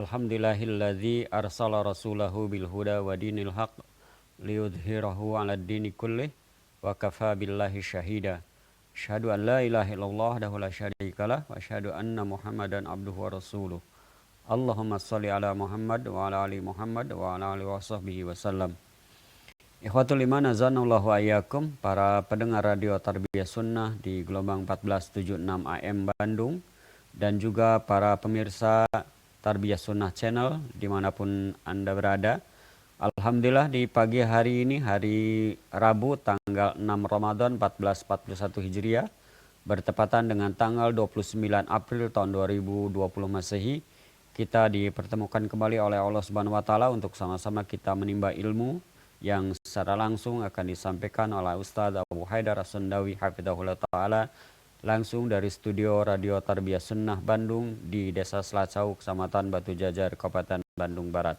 Alhamdulillahilladzi arsala rasulahu bil huda wa dinil haq liyudhhirahu 'alad dini kullih wa kafa billahi syahida. Asyhadu an la ilaha illallah wahdahu la syarikalah wa asyhadu anna Muhammadan abduhu wa rasuluh. Allahumma shalli ala Muhammad wa ala ali Muhammad wa ala alihi washabbihi wasallam. Ikhwatul iman azanallahu ayyakum, para pendengar radio Tarbiyah Sunnah di gelombang 1476 AM Bandung dan juga para pemirsa Tarbiyah Sunnah Channel dimanapun Anda berada. Alhamdulillah di pagi hari ini, hari Rabu tanggal 6 Ramadan 1441 Hijriah, bertepatan dengan tanggal 29 April tahun 2020 Masehi, kita dipertemukan kembali oleh Allah Subhanahu wa taala untuk sama-sama kita menimba ilmu yang secara langsung akan disampaikan oleh Ustaz Abu Haidar As-Sundawi hafizahullah taala, langsung dari studio Radio Tarbiyah Sunnah Bandung di Desa Selacau, Kecamatan Batu Jajar, Kabupaten Bandung Barat.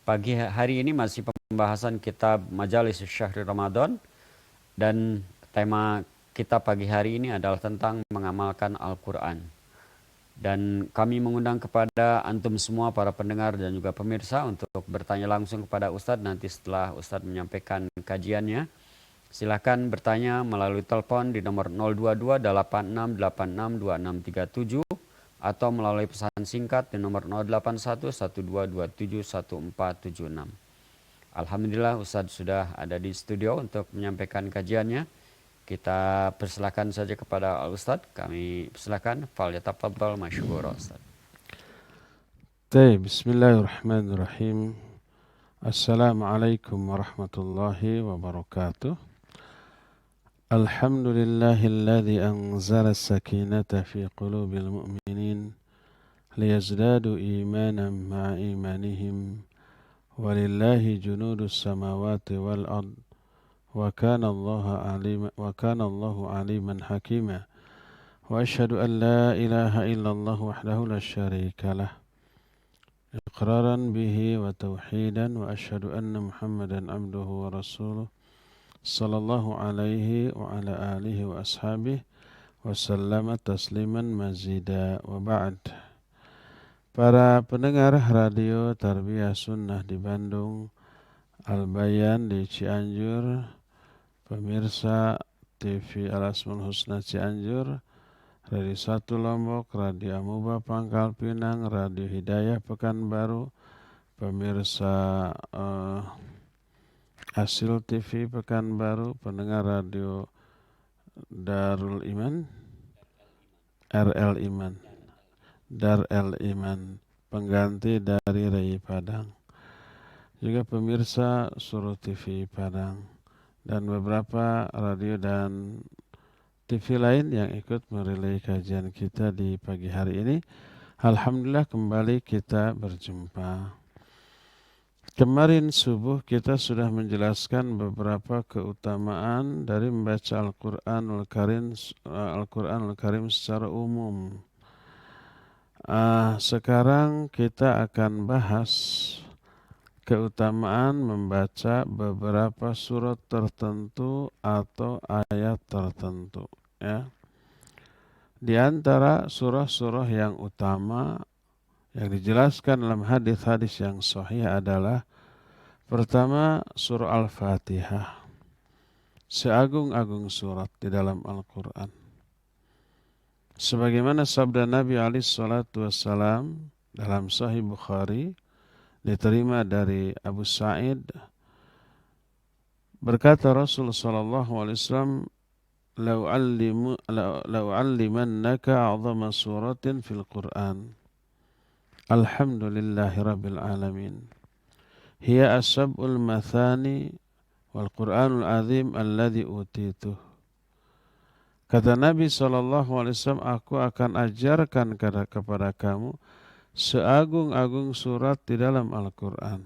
Pagi hari ini masih pembahasan kitab Majalis Syahri Ramadan, dan tema kita pagi hari ini adalah tentang mengamalkan Al-Quran. Dan kami mengundang kepada antum semua para pendengar dan juga pemirsa untuk bertanya langsung kepada Ustadz nanti setelah Ustadz menyampaikan kajiannya. Silakan bertanya melalui telepon di nomor 02286862637 atau melalui pesan singkat di nomor 081122711476. Alhamdulillah Ustadz sudah ada di studio untuk menyampaikan kajiannya. Kita persilakan saja kepada Al-Ustadz. Kami persilakan. Falyatafaddal masyhura Ustadz. Bismillahirrahmanirrahim. Assalamualaikum warahmatullahi wabarakatuh. Alhamdulillahilladzi anzala as-sakinata fi qulubil mu'minin liyazdadu imanan ma'a imanihim walillahi junudus samawati wal ard wa kana Allahu aliman hakima wa asyhadu an la ilaha illallah wahdahu la syarika lah iqraran bihi wa tauhidan wa asyhadu anna Muhammadan abduhu wa rasuluh sallallahu alaihi wa ala alihi wa ashabihi wa sallama tasliman mazida wa ba'd. Para pendengar radio Tarbiyah Sunnah di Bandung, Al-Bayan di Cianjur, pemirsa TV Al-Asmaul Husna Cianjur, Radio 1 Lombok, Radio Amuba Pangkal Pinang, Radio Hidayah Pekanbaru, pemirsa Asil TV Pekanbaru, pendengar radio Darul Iman, RL Iman, Darul Iman, pengganti dari Rai Padang, juga pemirsa Suruh TV Padang, dan beberapa radio dan TV lain yang ikut merelay kajian kita di pagi hari ini. Alhamdulillah kembali kita berjumpa. Kemarin subuh kita sudah menjelaskan beberapa keutamaan dari membaca Al-Quranul Karim secara umum. Sekarang kita akan bahas keutamaan membaca beberapa surat tertentu atau ayat tertentu. Ya. Di antara surah-surah yang utama yang dijelaskan dalam hadis-hadis yang sahih adalah pertama surah Al-Fatihah, seagung-agung surat di dalam Al-Quran. Sebagaimana sabda Nabi SAW dalam Sahih Bukhari, diterima dari Abu Sa'id, berkata Rasul SAW, "La'u'allimannaka a'zama suratin fil Qur'an. Alhamdulillahi Rabbil Alamin. Hiya as-sab'ul mathani wal Qur'anul azim alladhi utituh." Kata Nabi SAW, aku akan ajarkan kepada kamu seagung-agung surat di dalam Al-Quran.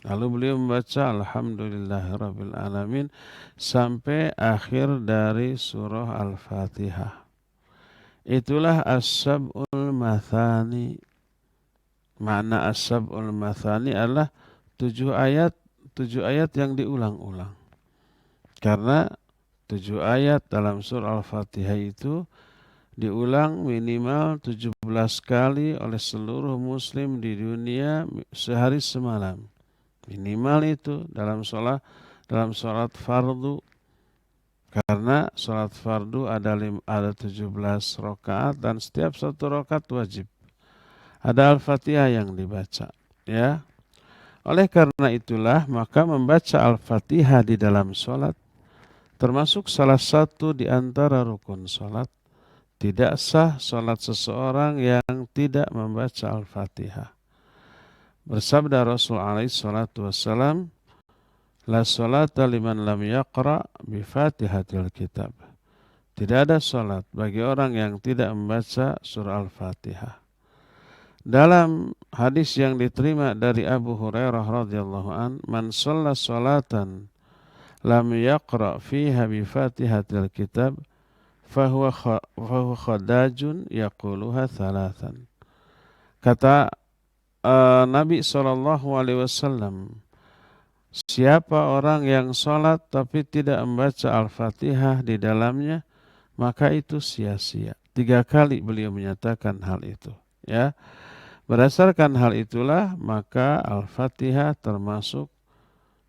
Lalu beliau membaca Alhamdulillahi Rabbil Alamin sampai akhir dari surah Al-Fatihah. Itulah as-sab'ul mathani. Makna as-sab'ul mathani adalah 7 ayat yang diulang-ulang. Karena 7 ayat dalam surah Al-Fatihah itu diulang minimal 17 kali oleh seluruh muslim di dunia sehari semalam. Minimal itu dalam salat fardu, karena salat fardu ada 17 rakaat dan setiap satu rakaat wajib ada Al-Fatihah yang dibaca, ya. Oleh karena itulah maka membaca Al-Fatihah di dalam salat termasuk salah satu di antara rukun salat. Tidak sah salat seseorang yang tidak membaca Al-Fatihah. Bersabda Rasul alaihi salatu wassalam, la salata liman lam yaqra bi Fatihatil kitab. Tidak ada salat bagi orang yang tidak membaca surah Al-Fatihah. Dalam hadis yang diterima dari Abu Hurairah radhiyallahu an, man shalla salatan lam yaqra fiha bi Fatihatil kitab fahuwa khadajun yaquluha thalathan. Kata Nabi SAW, siapa orang yang sholat tapi tidak membaca Al-Fatihah di dalamnya, maka itu sia-sia. 3 kali beliau menyatakan hal itu. Ya, berdasarkan hal itulah maka Al-Fatihah termasuk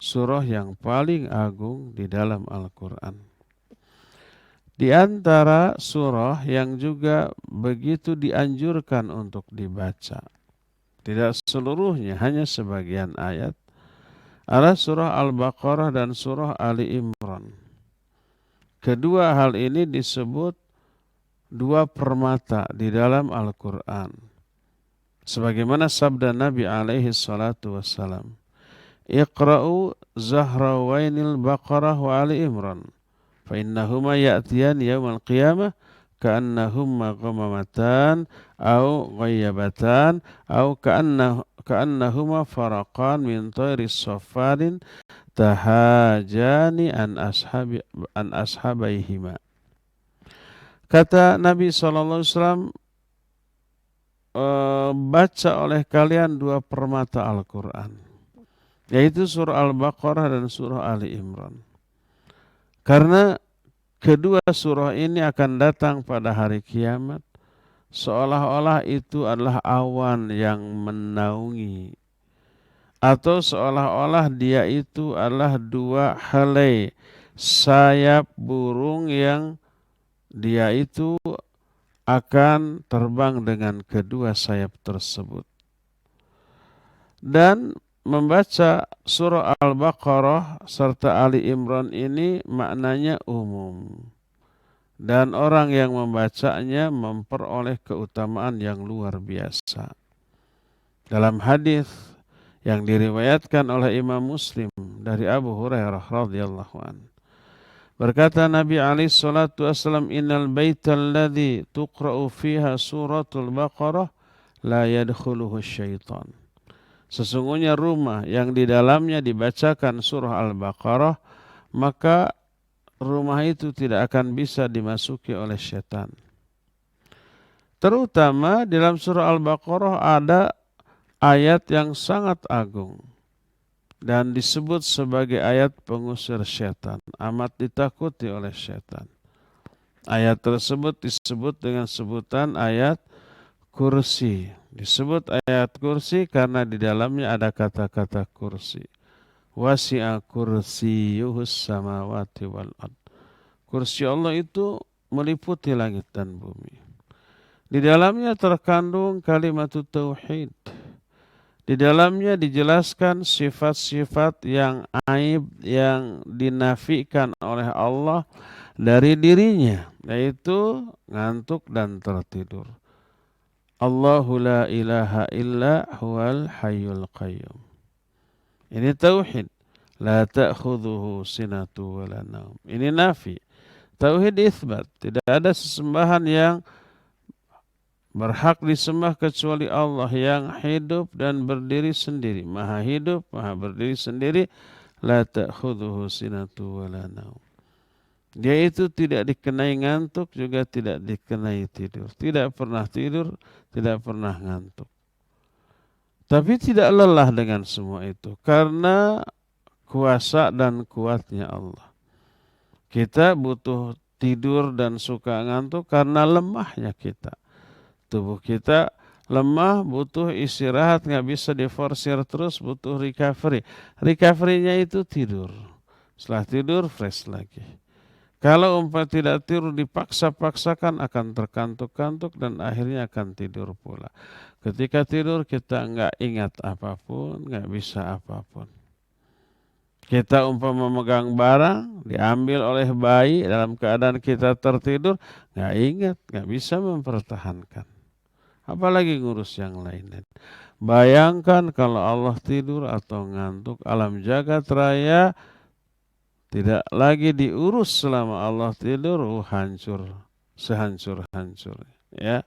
surah yang paling agung di dalam Al-Quran. Di antara surah yang juga begitu dianjurkan untuk dibaca, tidak seluruhnya, hanya sebagian ayat, adalah surah Al-Baqarah dan surah Ali Imran. Kedua hal ini disebut dua permata di dalam Al-Quran. Sebagaimana sabda Nabi alaihi salatu wassalam, Iqra'u zahrawainil Baqarah wa Ali Imran, fa innahuma ya'tiyan yawmal qiyamah ka'annahumma ghamamatan au ghayyabatan au ka'annahuma faraqan min tayris safarin tahajani an ashabaihima. Kata Nabi SAW, baca oleh kalian dua permata Al-Quran, yaitu surah Al-Baqarah dan surah Ali Imran. Karena kedua surah ini akan datang pada hari kiamat, seolah-olah itu adalah awan yang menaungi, atau seolah-olah dia itu adalah dua helai sayap burung yang dia itu akan terbang dengan kedua sayap tersebut. Dan membaca surah Al-Baqarah serta Ali Imran ini maknanya umum. Dan orang yang membacanya memperoleh keutamaan yang luar biasa. Dalam hadis yang diriwayatkan oleh Imam Muslim dari Abu Hurairah radhiyallahu anhu, berkata Nabi alaihi salatu wasallam, innal baital ladzi tuqra'u fiha suratul Baqarah la yadkhuluhu syaitan. Sesungguhnya rumah yang di dalamnya dibacakan surah Al-Baqarah, maka rumah itu tidak akan bisa dimasuki oleh syaitan. Terutama di dalam surah Al-Baqarah ada ayat yang sangat agung dan disebut sebagai ayat pengusir syaitan, amat ditakuti oleh syaitan. Ayat tersebut disebut dengan sebutan ayat kursi. Disebut ayat kursi karena di dalamnya ada kata-kata kursi. Wasi'a kursiyuhus samawati wal ard. Kursi Allah itu meliputi langit dan bumi. Di dalamnya terkandung kalimat tauhid. Di dalamnya dijelaskan sifat-sifat yang aib yang dinafikan oleh Allah dari dirinya, yaitu ngantuk dan tertidur. Allahu la ilaha illa huwal hayyul qayyum. Ini tauhid. La ta'khudhuhu sinatu wa la naum. Ini nafi. Tauhid isbat. Tidak ada sesembahan yang berhak disembah kecuali Allah yang hidup dan berdiri sendiri. Maha hidup, maha berdiri sendiri. La ta'khudhuhu sinatu wa la naum. Dia itu tidak dikenai ngantuk, juga tidak dikenai tidur. Tidak pernah tidur, tidak pernah ngantuk. Tapi tidak lelah dengan semua itu, karena kuasa dan kuatnya Allah. Kita butuh tidur dan suka ngantuk karena lemahnya kita. Tubuh kita lemah, butuh istirahat, nggak bisa diforsir terus, butuh recovery. Recovery-nya itu tidur. Setelah tidur, fresh lagi. Kalau umpama tidak tidur dipaksa-paksakan akan terkantuk-kantuk dan akhirnya akan tidur pula. Ketika tidur kita nggak ingat apapun, nggak bisa apapun. Kita umpama memegang barang, diambil oleh bayi dalam keadaan kita tertidur, nggak ingat, nggak bisa mempertahankan. Apalagi ngurus yang lain. Bayangkan kalau Allah tidur atau ngantuk, alam jagat raya tidak lagi diurus selama Allah tidur, hancur, sehancur-hancur. Ya.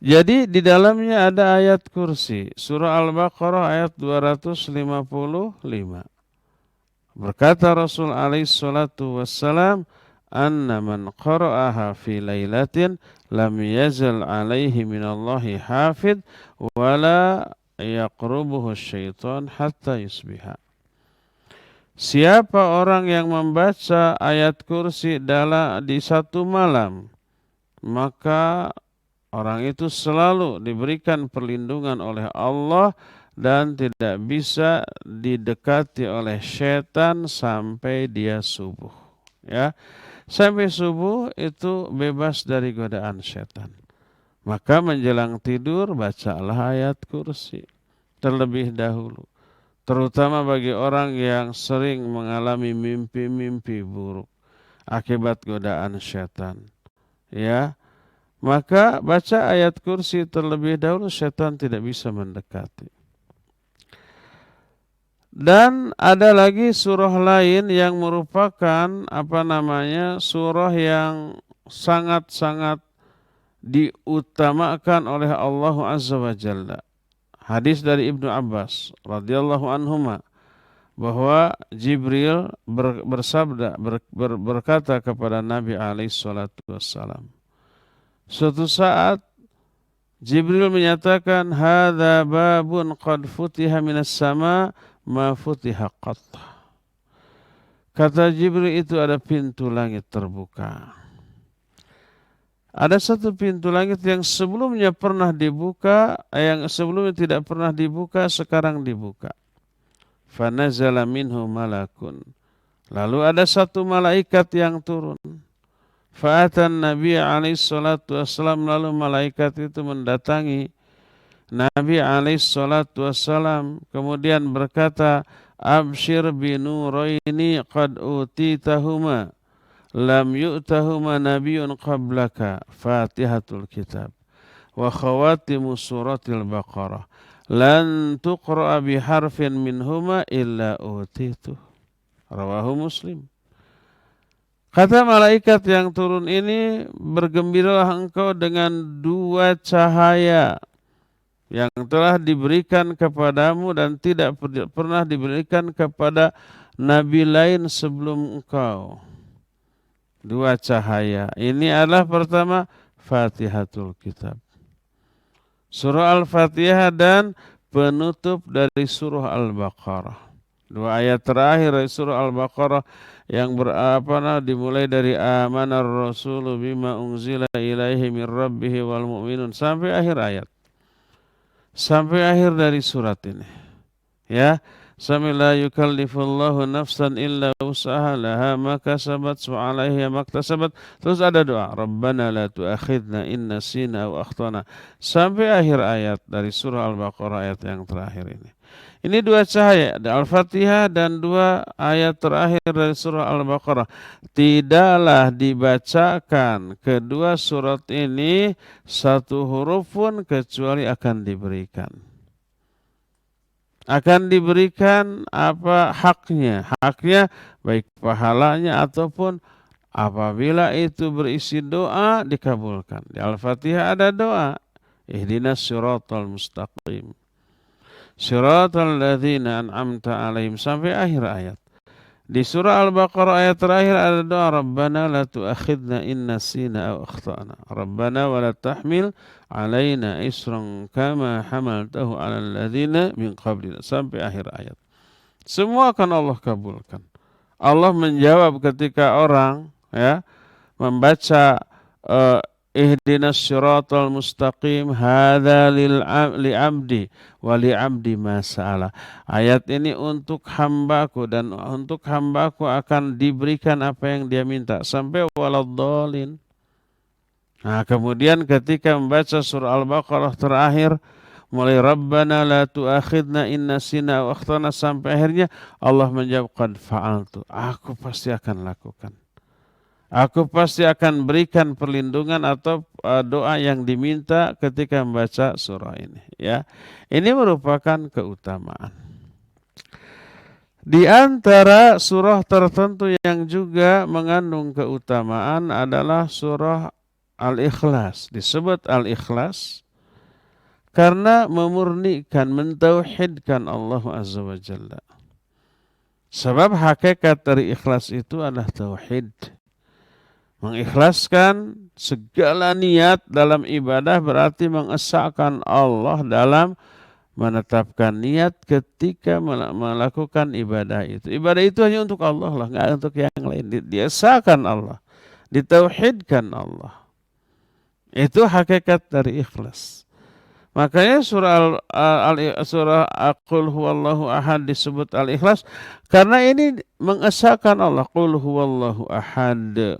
Jadi di dalamnya ada ayat kursi, surah Al-Baqarah ayat 255. Berkata Rasul alaihi salatu wassalam, anna man qara'aha fi lailatin lam yazal alaihi minallahi hafid wala yaqrubuhu syaitan hatta yusbiha. Siapa orang yang membaca ayat kursi di satu malam, maka orang itu selalu diberikan perlindungan oleh Allah dan tidak bisa didekati oleh setan sampai dia subuh. Ya, sampai subuh itu bebas dari godaan setan. Maka menjelang tidur bacalah ayat kursi terlebih dahulu. Terutama bagi orang yang sering mengalami mimpi-mimpi buruk akibat godaan setan. Ya, maka baca ayat kursi terlebih dahulu, setan tidak bisa mendekati. Dan ada lagi surah lain yang merupakan surah yang sangat-sangat diutamakan oleh Allah Azza wa Jalla. Hadis dari Ibnu Abbas radhiyallahu anhuma bahwa Jibril berkata kepada Nabi alaihi salatu wassalam. Suatu saat Jibril menyatakan, hadza babun qad futiha minas sama ma futiha qat. Kata Jibril, itu ada pintu langit terbuka. Ada satu pintu langit yang sebelumnya pernah dibuka, yang sebelumnya tidak pernah dibuka, sekarang dibuka. Fanazala minhu malakun. Lalu ada satu malaikat yang turun. Fa'atan Nabi alaihi salatu wassalam, lalu malaikat itu mendatangi Nabi alaihi salatu wassalam, kemudian berkata, abshir binuraini qad utitahuma lam yu'tahuma nabiyyun qablaka, Fatihatul Kitab wa khawatimu suratil Baqarah lan tuqra'a biharfin minhuma illa utitu. Rawahu Muslim. Kata malaikat yang turun ini, bergembiralah engkau dengan dua cahaya yang telah diberikan kepadamu dan tidak pernah diberikan kepada nabi lain sebelum engkau. Dua cahaya. Ini adalah pertama Fatihatul Kitab, surah Al-Fatihah, dan penutup dari surah Al-Baqarah. Dua ayat terakhir dari surah Al-Baqarah yang dimulai dari amanar rasulu bima unzila ilaihi min rabbihi wal mu'minun sampai akhir ayat. Sampai akhir dari surat ini. Ya. Sampai la yukallifullahu nafsan illa wus'aha laha ma kasabat wa 'alaiha ma iktasabat. Terus ada doa, Rabbana la tu'akhidna in nasina aw akhtana. Sampai akhir ayat dari surah Al-Baqarah, ayat yang terakhir ini. Ini dua cahaya, Al-Fatihah dan dua ayat terakhir dari surah Al-Baqarah. Tidaklah dibacakan kedua surat ini satu huruf pun kecuali akan diberikan. Akan diberikan apa haknya? Haknya baik pahalanya ataupun apabila itu berisi doa dikabulkan. Di Al-Fatihah ada doa, ihdinas siratal mustaqim, siratal ladzina an'amta alaihim, sampai akhir ayat. Di surah Al-Baqarah ayat terakhir ada doa, Rabbana la tu'akhidna in nasina aw akhtana, Rabbana wa la tahmil alaina isran kama hamaltahu 'alal ladzina min qablina, sampai akhir ayat. Semua akan Allah kabulkan. Allah menjawab ketika orang ya, membaca ihdinas siratal mustaqim hadza li'abdi wa li'abdi ma sa'ala. Ayat ini untuk hambaku dan untuk hambaku akan diberikan apa yang dia minta sampai waladhdallin. Nah, kemudian ketika membaca surah Al-Baqarah terakhir mulai Rabbana la tu'akhidna in nasina wa akhtana sampai akhirnya Allah menjawab qad fa'altu. Aku pasti akan lakukan. Aku pasti akan berikan perlindungan atau doa yang diminta ketika membaca surah ini. Ya, ini merupakan keutamaan. Di antara surah tertentu yang juga mengandung keutamaan adalah surah Al-Ikhlas. Disebut Al-Ikhlas karena memurnikan, mentauhidkan Allah Azza wa Jalla. Sebab hakikat dari ikhlas itu adalah tauhid. Mengikhlaskan segala niat dalam ibadah berarti mengesahkan Allah dalam menetapkan niat ketika melakukan ibadah itu. Ibadah itu hanya untuk Allah lah, nggak untuk yang lain. Diesahkan Allah, ditauhidkan Allah. Itu hakikat dari ikhlas. Makanya surah Qul huwallahu ahad disebut al-ikhlas karena ini mengesahkan Allah. Qul huwallahu ahad.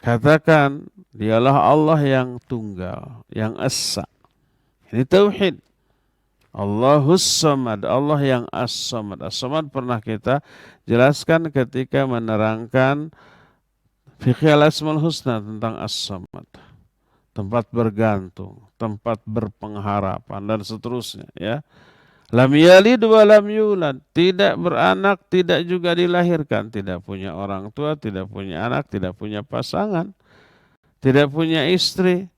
Katakan, dialah Allah yang tunggal, yang esa. Ini tauhid. Allahus samad, Allah yang as-samad. As-samad pernah kita jelaskan ketika menerangkan fikih al-asmaul husna tentang as-samad. Tempat bergantung, tempat berpengharapan dan seterusnya, ya. Lam yalid wa lam yulad, tidak beranak, tidak juga dilahirkan, tidak punya orang tua, tidak punya anak, tidak punya pasangan, tidak punya istri.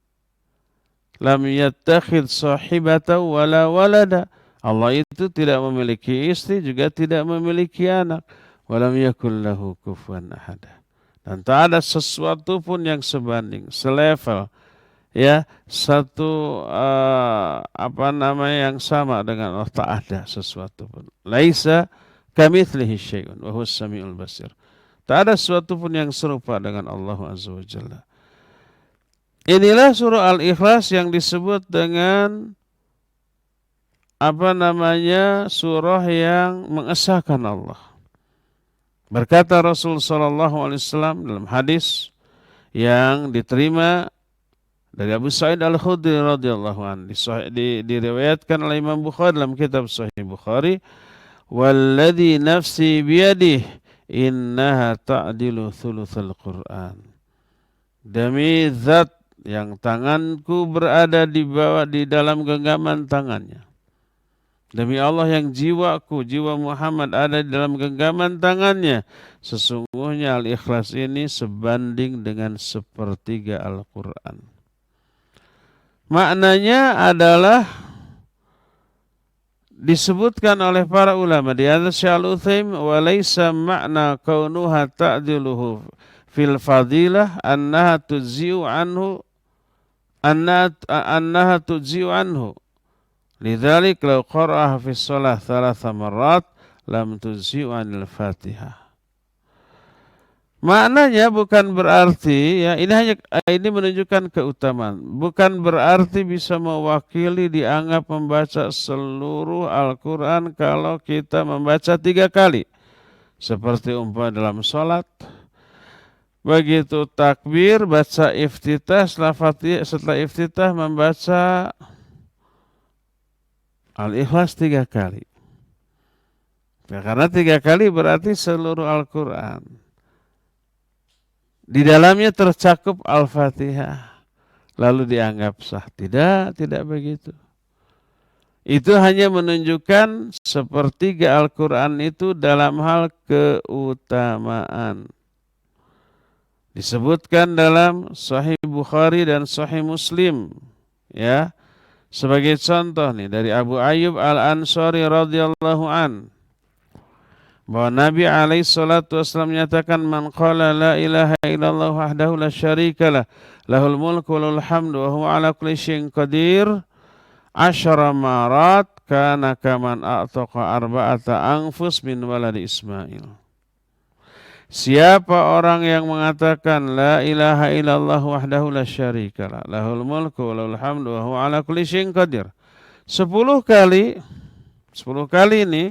Lam yattakhidh sahibatan wala walada. Allah itu tidak memiliki istri, juga tidak memiliki anak. Walam yakul lahu kufuwan ahad. Dan tak ada sesuatu pun yang sebanding, selevel, ya, satu yang sama dengan Allah, tak ada sesuatu pun. Laisa kamitslihi syai'un wa huwas samiul basir. Tak ada sesuatu pun yang serupa dengan Allah Azza wa Jalla. Inilah surah Al-Ikhlas yang disebut dengan surah yang mengesahkan Allah. Berkata Rasul sallallahu alaihi wasallam dalam hadis yang diterima dari Abu Sa'id Al-Khudri radhiyallahu anhu, diriwayatkan oleh Imam Bukhari dalam kitab Sahih Bukhari, "Walladzi nafsi biyadihi innaha ta'dilu thulutsal Qur'an." Demi zat yang tanganku berada di dalam genggaman tangannya. Demi Allah yang jiwa Muhammad ada di dalam genggaman tangannya, sesungguhnya Al-Ikhlas ini sebanding dengan sepertiga Al-Qur'an. Maknanya adalah disebutkan oleh para ulama di atas Syaikhul Utsaimin, wa laisa makna kaunuha ta'diluhu fil fadilah annaha tujzi'u anhu lidzalik law qara'aha fi shalah 3 marrat lam tujzi'u anil Fatihah. Maknanya bukan berarti, ya, ini menunjukkan keutamaan. Bukan berarti bisa mewakili dianggap membaca seluruh Al-Quran kalau kita membaca 3 kali. Seperti umpama dalam sholat. Begitu takbir, baca iftitah, setelah iftitah membaca Al-Ikhlas 3 kali. Ya, karena 3 kali berarti seluruh Al-Quran. Di dalamnya tercakup Al-Fatihah, lalu dianggap sah. Tidak begitu. Itu hanya menunjukkan sepertiga Al-Quran itu dalam hal keutamaan. Disebutkan dalam Sahih Bukhari dan Sahih Muslim, ya. Sebagai contoh nih dari Abu Ayyub Al-Ansari radhiyallahu an, bahwa Nabi alaihi salatu wasallam menyatakan, man qala la ilaha illallah wahdahu la syarikalah lahul mulku wa lahul hamdu wa huwa ala kulli syai'in qadir 10 marat kana kaman a'taqa arba'ata anfus min waladi Ismail. Siapa orang yang mengatakan la ilaha illallah wahdahu la syarikalah, lahul mulku wa lahul hamdu wa huwa ala kulli syai'in qadir. 10 kali, 10 kali ini,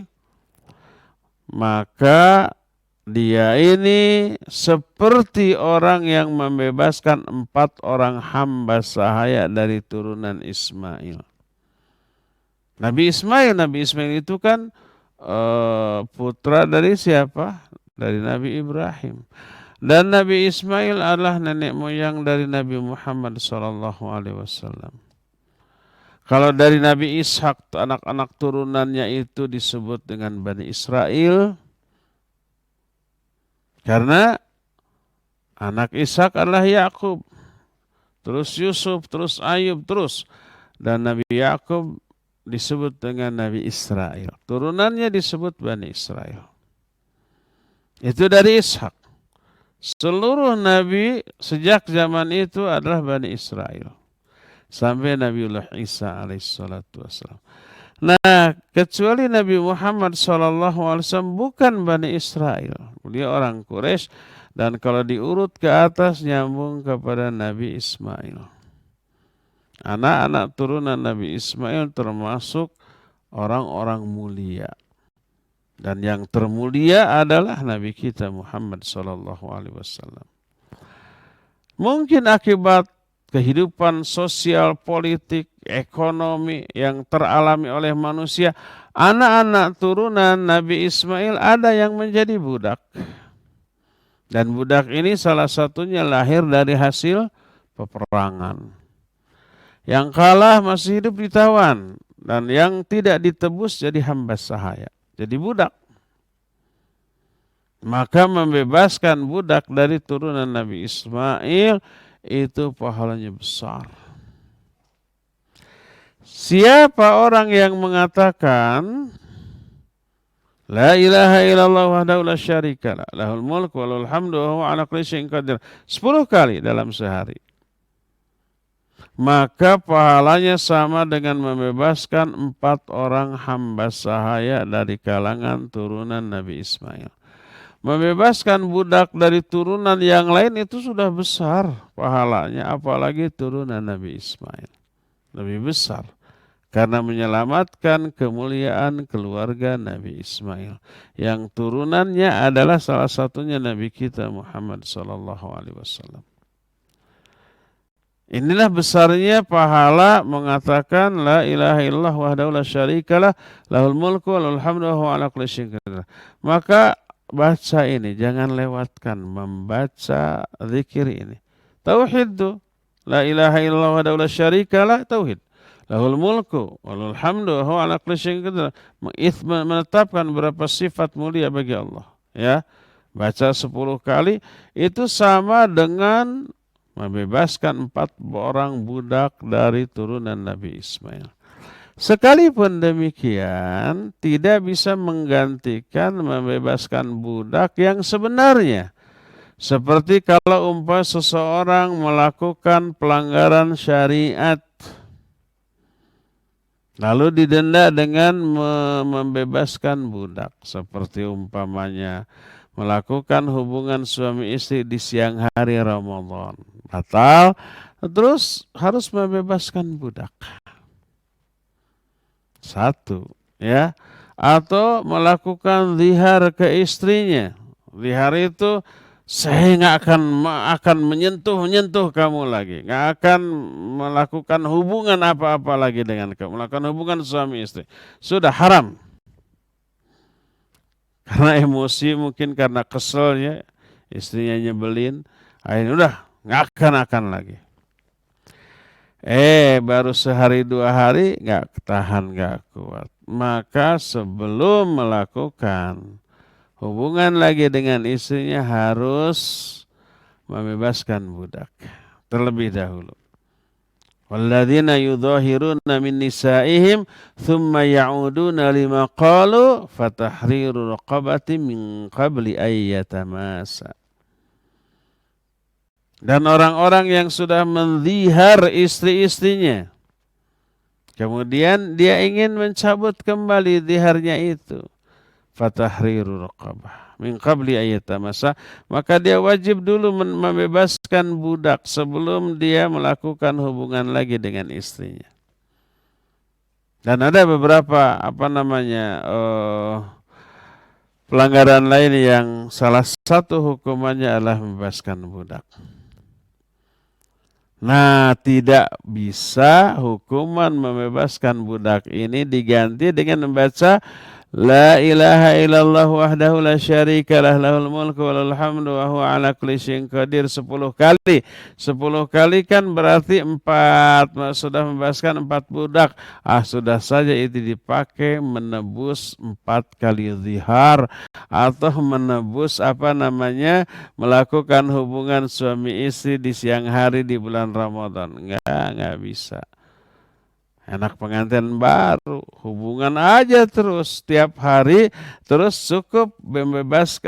maka dia ini seperti orang yang membebaskan 4 orang hamba sahaya dari turunan Ismail. Nabi Ismail itu kan putra dari siapa? Dari Nabi Ibrahim. Dan Nabi Ismail adalah nenek moyang dari Nabi Muhammad SAW. Kalau dari Nabi Ishak, anak-anak turunannya itu disebut dengan Bani Israel. Karena anak Ishak adalah Yakub, terus Yusuf, terus Ayub, terus. Dan Nabi Yakub disebut dengan Nabi Israel. Turunannya disebut Bani Israel. Itu dari Ishak. Seluruh Nabi sejak zaman itu adalah Bani Israel. Sampai Nabiullah Isa alaihissalatu wassalam. Nah, kecuali Nabi Muhammad SAW bukan Bani Israel. Dia orang Quraisy dan kalau diurut ke atas nyambung kepada Nabi Ismail. Anak-anak turunan Nabi Ismail termasuk orang-orang mulia. Dan yang termulia adalah Nabi kita Muhammad SAW. Mungkin akibat kehidupan sosial, politik, ekonomi yang teralami oleh manusia, anak-anak turunan Nabi Ismail ada yang menjadi budak. Dan budak ini salah satunya lahir dari hasil peperangan. Yang kalah masih hidup ditawan, dan yang tidak ditebus jadi hamba sahaya, jadi budak. Maka membebaskan budak dari turunan Nabi Ismail itu pahalanya besar. Siapa orang yang mengatakan la ilaha illallah wahdahu la syarikalah, lahul mulku wa lahul hamdu wa huwa ala kulli syai'in qadir 10 kali dalam sehari, maka pahalanya sama dengan membebaskan 4 orang hamba sahaya dari kalangan turunan Nabi Ismail. Membebaskan budak dari turunan yang lain itu sudah besar pahalanya, apalagi turunan Nabi Ismail. Lebih besar karena menyelamatkan kemuliaan keluarga Nabi Ismail yang turunannya adalah salah satunya Nabi kita Muhammad SAW. Inilah besarnya pahala mengatakan la ilaha illallah wahdahu la syarikalah, lahul mulku wa lahul hamdu wa huwa ala kulli syai'in qadir. Maka baca ini, jangan lewatkan membaca zikir ini. Tauhid itu, la ilaha illallah wahdahu la syarikalah, tauhid. Lahul mulku wa lahul hamdu wa huwa ala kulli syai'in qadir. Menetapkan berapa sifat mulia bagi Allah. Ya, baca 10 kali itu sama dengan membebaskan 4 orang budak dari turunan Nabi Ismail. Sekalipun demikian, tidak bisa menggantikan membebaskan budak yang sebenarnya. Seperti kalau umpama seseorang melakukan pelanggaran syariat, lalu didenda dengan membebaskan budak. Seperti umpamanya melakukan hubungan suami istri di siang hari Ramadan. Batal, terus harus membebaskan budak. 1, ya, atau melakukan zihar ke istrinya. Zihar itu saya nggak akan menyentuh kamu lagi, nggak akan melakukan hubungan apa-apa lagi dengan kamu, melakukan hubungan suami istri, sudah haram. Karena emosi mungkin, karena keselnya istrinya nyebelin, akhirnya udah nggak akan lagi. Baru sehari 2 hari nggak tahan, nggak kuat. Maka sebelum melakukan hubungan lagi dengan istrinya harus membebaskan budak terlebih dahulu. Walladzina yudhahiruna min nisaihim thumma ya'uduna lima qalu fatahriru raqabati min qabli ayyatamasa. Dan orang-orang yang sudah menzihar istri-istrinya, kemudian dia ingin mencabut kembali ziharnya itu, fatahriru raqabah min qabli ayatamasa, maka dia wajib dulu membebaskan budak sebelum dia melakukan hubungan lagi dengan istrinya. Dan ada beberapa pelanggaran lain yang salah satu hukumannya adalah membebaskan budak. Nah, tidak bisa hukuman membebaskan budak ini diganti dengan membaca La ilaha illallah wahdahu la syarikalah lahul mulku wa lahul hamdu wa huwa ala kulli syai'in qadir 10 kali. 10 kali kan berarti 4. Sudah membebaskan 4 budak. Sudah saja itu dipakai menebus 4 kali zihar atau menebus melakukan hubungan suami istri di siang hari di bulan Ramadan. Enggak bisa. Anak pengantin baru, hubungan aja terus tiap hari, terus cukup membebas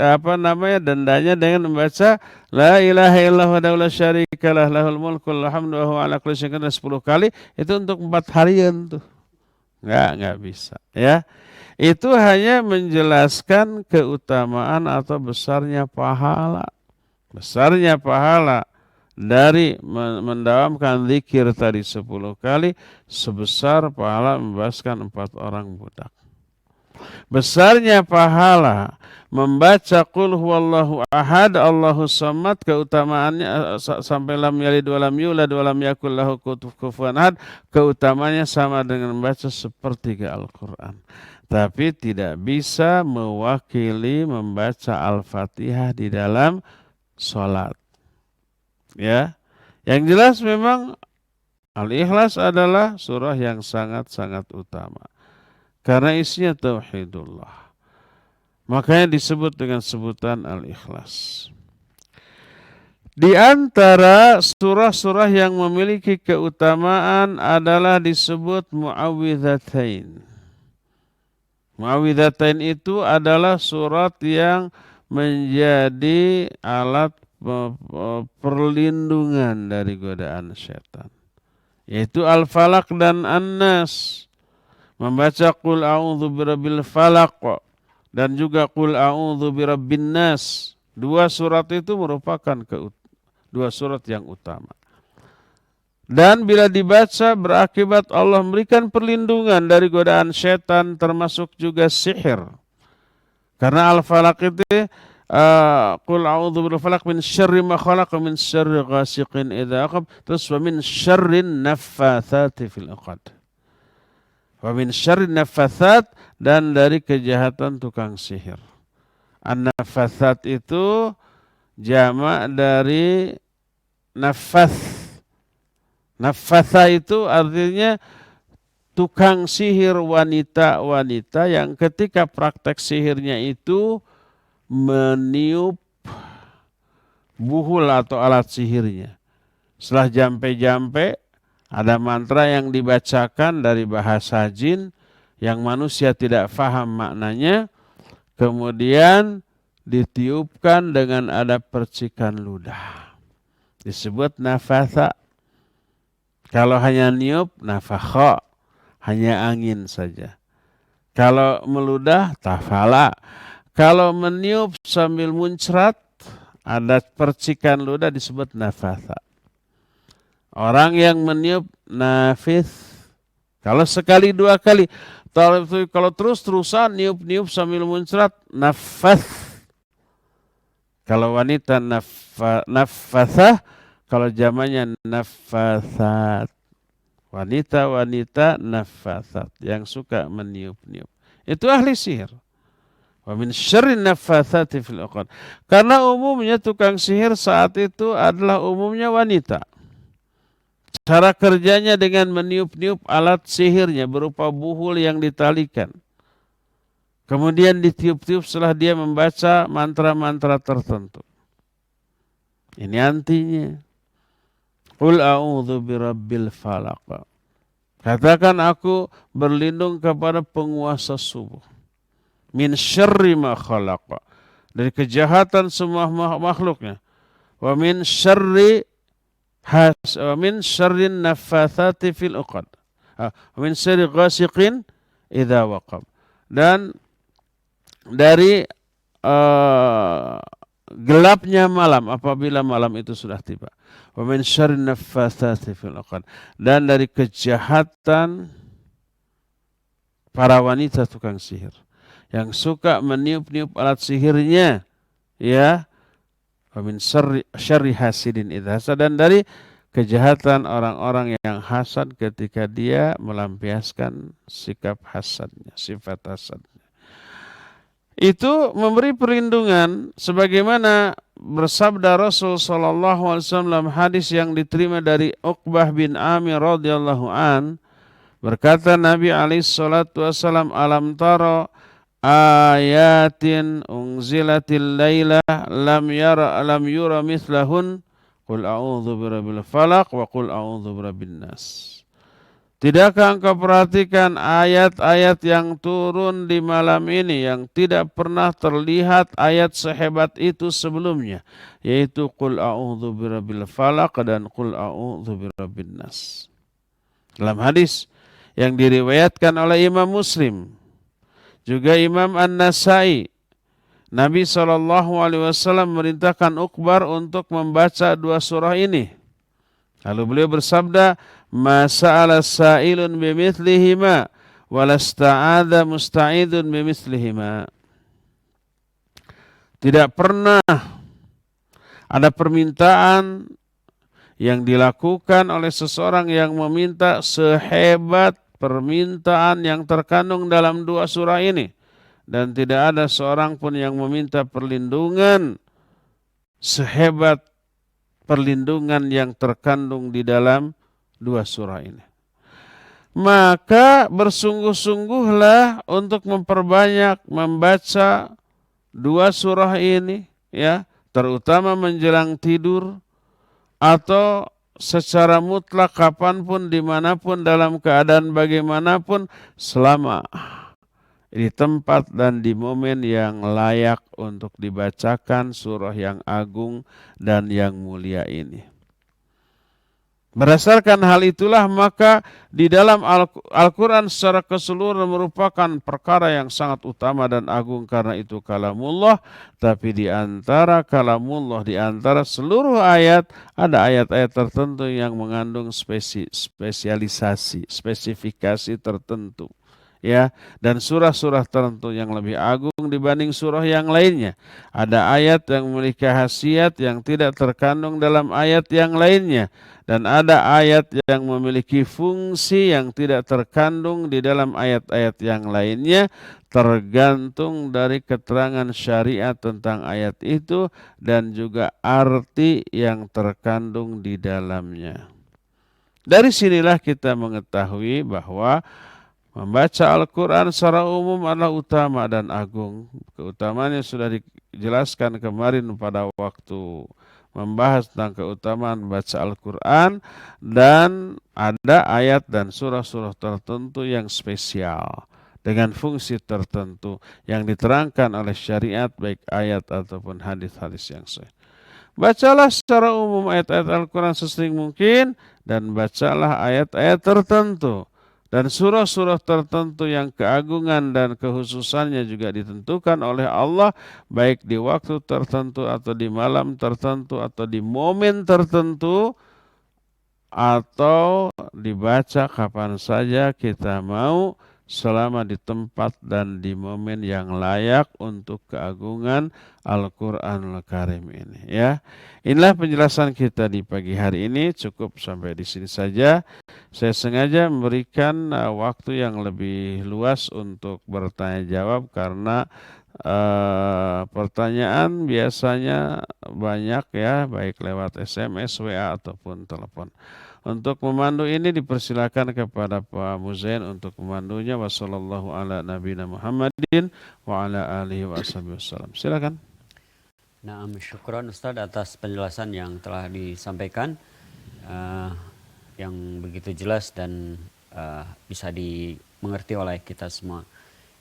dendanya dengan membaca La ilaha illallah wahdahu la syarikalah lahul mulku wa lahul hamdu wa huwa ala kulli syai'in qadir 10 kali, itu untuk 4 harian tuh. Enggak bisa ya. Itu hanya menjelaskan keutamaan atau besarnya pahala. Besarnya pahala dari mendawamkan zikir tadi 10 kali sebesar pahala membebaskan 4 orang budak. Besarnya pahala membaca qul huwallahu ahad Allahus samad, keutamaannya sampai lam yalid wa lam yulad wa lam yakul lahu kufuwan ahad, keutamaannya sama dengan membaca sepertiga Al-Qur'an. Tapi tidak bisa mewakili membaca Al-Fatihah di dalam salat. Ya, yang jelas memang Al-Ikhlas adalah surah yang sangat-sangat utama karena isinya tauhidullah. Makanya disebut dengan sebutan Al-Ikhlas. Di antara surah-surah yang memiliki keutamaan adalah disebut Mu'awwidzatain. Mu'awwidzatain itu adalah surat yang menjadi alat perlindungan dari godaan setan, yaitu Al-Falaq dan An-Nas. Membaca Qul a'udzu birabbil falaq dan juga Qul a'udzu birabbin nas. 2 surat itu merupakan 2 surat yang utama. Dan bila dibaca berakibat Allah memberikan perlindungan dari godaan setan termasuk juga sihir. Karena Al-Falaq itu Qul a'udzu birabbil falaq min syarri ma khalaq min syarri ghasiqin idza aqab, terus wa min syarrin naffatsati fil 'uqad. Wa min syarrin naffatsat, dan dari kejahatan tukang sihir. An-naffatsat itu jamak dari naffath. Naffatha itu artinya tukang sihir wanita-wanita yang ketika praktek sihirnya itu meniup buhul atau alat sihirnya. Setelah jampe-jampe ada mantra yang dibacakan dari bahasa jin yang manusia tidak faham maknanya, kemudian ditiupkan dengan ada percikan ludah. Disebut nafatha. Kalau hanya niup, nafakha, hanya angin saja. Kalau meludah, tafala. Kalau meniup sambil muncrat, ada percikan ludah disebut nafatha. Orang yang meniup nafith. Kalau sekali 2 kali. Kalau terus-terusan niup-niup sambil muncrat, nafath. Kalau wanita nafathah, kalau jamannya nafathat. Wanita-wanita nafathat yang suka meniup-niup. Itu ahli sihir. Wa min syarrin naffatsati fil 'uqad. Karena umumnya tukang sihir saat itu adalah umumnya wanita. Cara kerjanya dengan meniup-niup alat sihirnya berupa buhul yang ditalikan. Kemudian ditiup-tiup setelah dia membaca mantra-mantra tertentu. Ini antinya. Qul a'udzu birabbil falaq. Katakan aku berlindung kepada penguasa subuh. Min syarri ma khalaqa, dari kejahatan semua makhluknya. Wa min syarrin naffatsati fil 'uqad. Wa min syarri ghasiqin idza waqab. Dan dari gelapnya malam apabila malam itu sudah tiba. Wa min syarri naffatsati fil 'uqad, dan dari kejahatan para wanita tukang sihir yang suka meniup-niup alat sihirnya, ya. Wa min syarri hasidin idza hasad, dan dari kejahatan orang-orang yang hasad ketika dia melampiaskan sikap hasadnya, sifat hasadnya. Itu memberi perlindungan sebagaimana bersabda Rasul sallallahu alaihi wasallam dalam hadis yang diterima dari Uqbah bin Amir radhiyallahu an, berkata Nabi alaihi salatu wasallam, alam tara ayatin unzilatil laila lam yura mithlahun qul a'udzu birabbil falaq wa qul a'udzu birabbin nas. Tidakkah engkau perhatikan ayat-ayat yang turun di malam ini yang tidak pernah terlihat ayat sehebat itu sebelumnya, yaitu qul a'udzu birabbil falaq dan qul a'udzu birabbin nas. Dalam hadis yang diriwayatkan oleh Imam Muslim, juga Imam An-Nasai, Nabi SAW merintahkan Uqbar untuk membaca dua surah ini. Lalu beliau bersabda, ma sa'ala sa'ilun bimithlihima walasta'adha musta'idun bimithlihima. Tidak pernah ada permintaan yang dilakukan oleh seseorang yang meminta sehebat permintaan yang terkandung dalam dua surah ini. Dan tidak ada seorang pun yang meminta perlindungan sehebat perlindungan yang terkandung di dalam dua surah ini. Maka bersungguh-sungguhlah untuk memperbanyak membaca dua surah ini, ya, terutama menjelang tidur atau secara mutlak kapanpun, dimanapun, dalam keadaan bagaimanapun, selama di tempat dan di momen yang layak untuk dibacakan surah yang agung dan yang mulia ini. Berdasarkan hal itulah maka di dalam Al-Quran secara keseluruhan merupakan perkara yang sangat utama dan agung karena itu kalamullah. Tapi di antara kalamullah, di antara seluruh ayat, ada ayat-ayat tertentu yang mengandung spesialisasi, spesifikasi tertentu. Ya, dan surah-surah tertentu yang lebih agung dibanding surah yang lainnya. Ada ayat yang memiliki khasiat yang tidak terkandung dalam ayat yang lainnya. Dan ada ayat yang memiliki fungsi yang tidak terkandung di dalam ayat-ayat yang lainnya, tergantung dari keterangan syariat tentang ayat itu dan juga arti yang terkandung di dalamnya. Dari sinilah kita mengetahui bahwa membaca Al-Quran secara umum adalah utama dan agung. Keutamaannya sudah dijelaskan kemarin pada waktu membahas tentang keutamaan baca Al-Quran, dan ada ayat dan surah-surah tertentu yang spesial dengan fungsi tertentu yang diterangkan oleh syariat, baik ayat ataupun hadis-hadis yang sahih. Bacalah secara umum ayat-ayat Al-Quran sesering mungkin, dan bacalah ayat-ayat tertentu dan surah-surah tertentu yang keagungan dan kekhususannya juga ditentukan oleh Allah, baik di waktu tertentu atau di malam tertentu atau di momen tertentu, atau dibaca kapan saja kita mau, selama di tempat dan di momen yang layak untuk keagungan Al-Quranul Karim ini. Ya, inilah penjelasan kita di pagi hari ini. Cukup sampai di sini saja. Saya sengaja memberikan waktu yang lebih luas untuk bertanya jawab karena pertanyaan biasanya banyak, ya, baik lewat SMS, WA ataupun telepon. Untuk memandu ini dipersilakan kepada Pak Muzain untuk memandunya. Wassallallahu ala nabiyina Muhammadin wa ala alihi wasallam. Silakan. Naam, syukran Ustaz atas penjelasan yang telah disampaikan, yang begitu jelas dan bisa dimengerti oleh kita semua.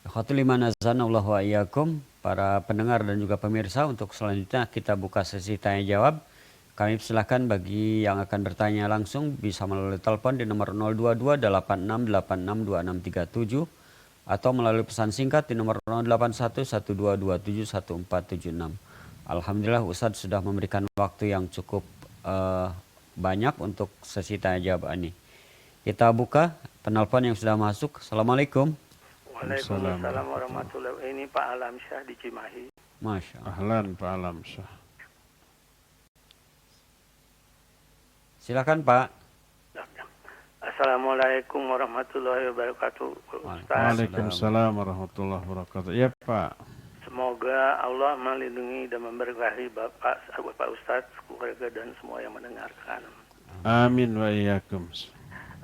Khatul iman azanallahu wa iyyakum, para pendengar dan juga pemirsa, untuk selanjutnya kita buka sesi tanya jawab. Kami persilakan bagi yang akan bertanya langsung bisa melalui telepon di nomor 022 8686 2637 atau melalui pesan singkat di nomor 081122771476. Alhamdulillah Ustadz sudah memberikan waktu yang cukup banyak untuk sesi tanya jawab ini. Kita buka penelpon yang sudah masuk. Assalamualaikum. Waalaikumsalam warahmatullahi wabarakatuh. Ini Pak Alam Syah di Cimahi. Masya Allah. Ahlan Pak Alam Syah. Silakan Pak. Assalamualaikum warahmatullahi wabarakatuh. Ustaz. Waalaikumsalam warahmatullahi wabarakatuh. Ya Pak. Semoga Allah melindungi dan memberkahi Bapak Ustadz, keluarga dan semua yang mendengarkan. Amin wa iyyakum.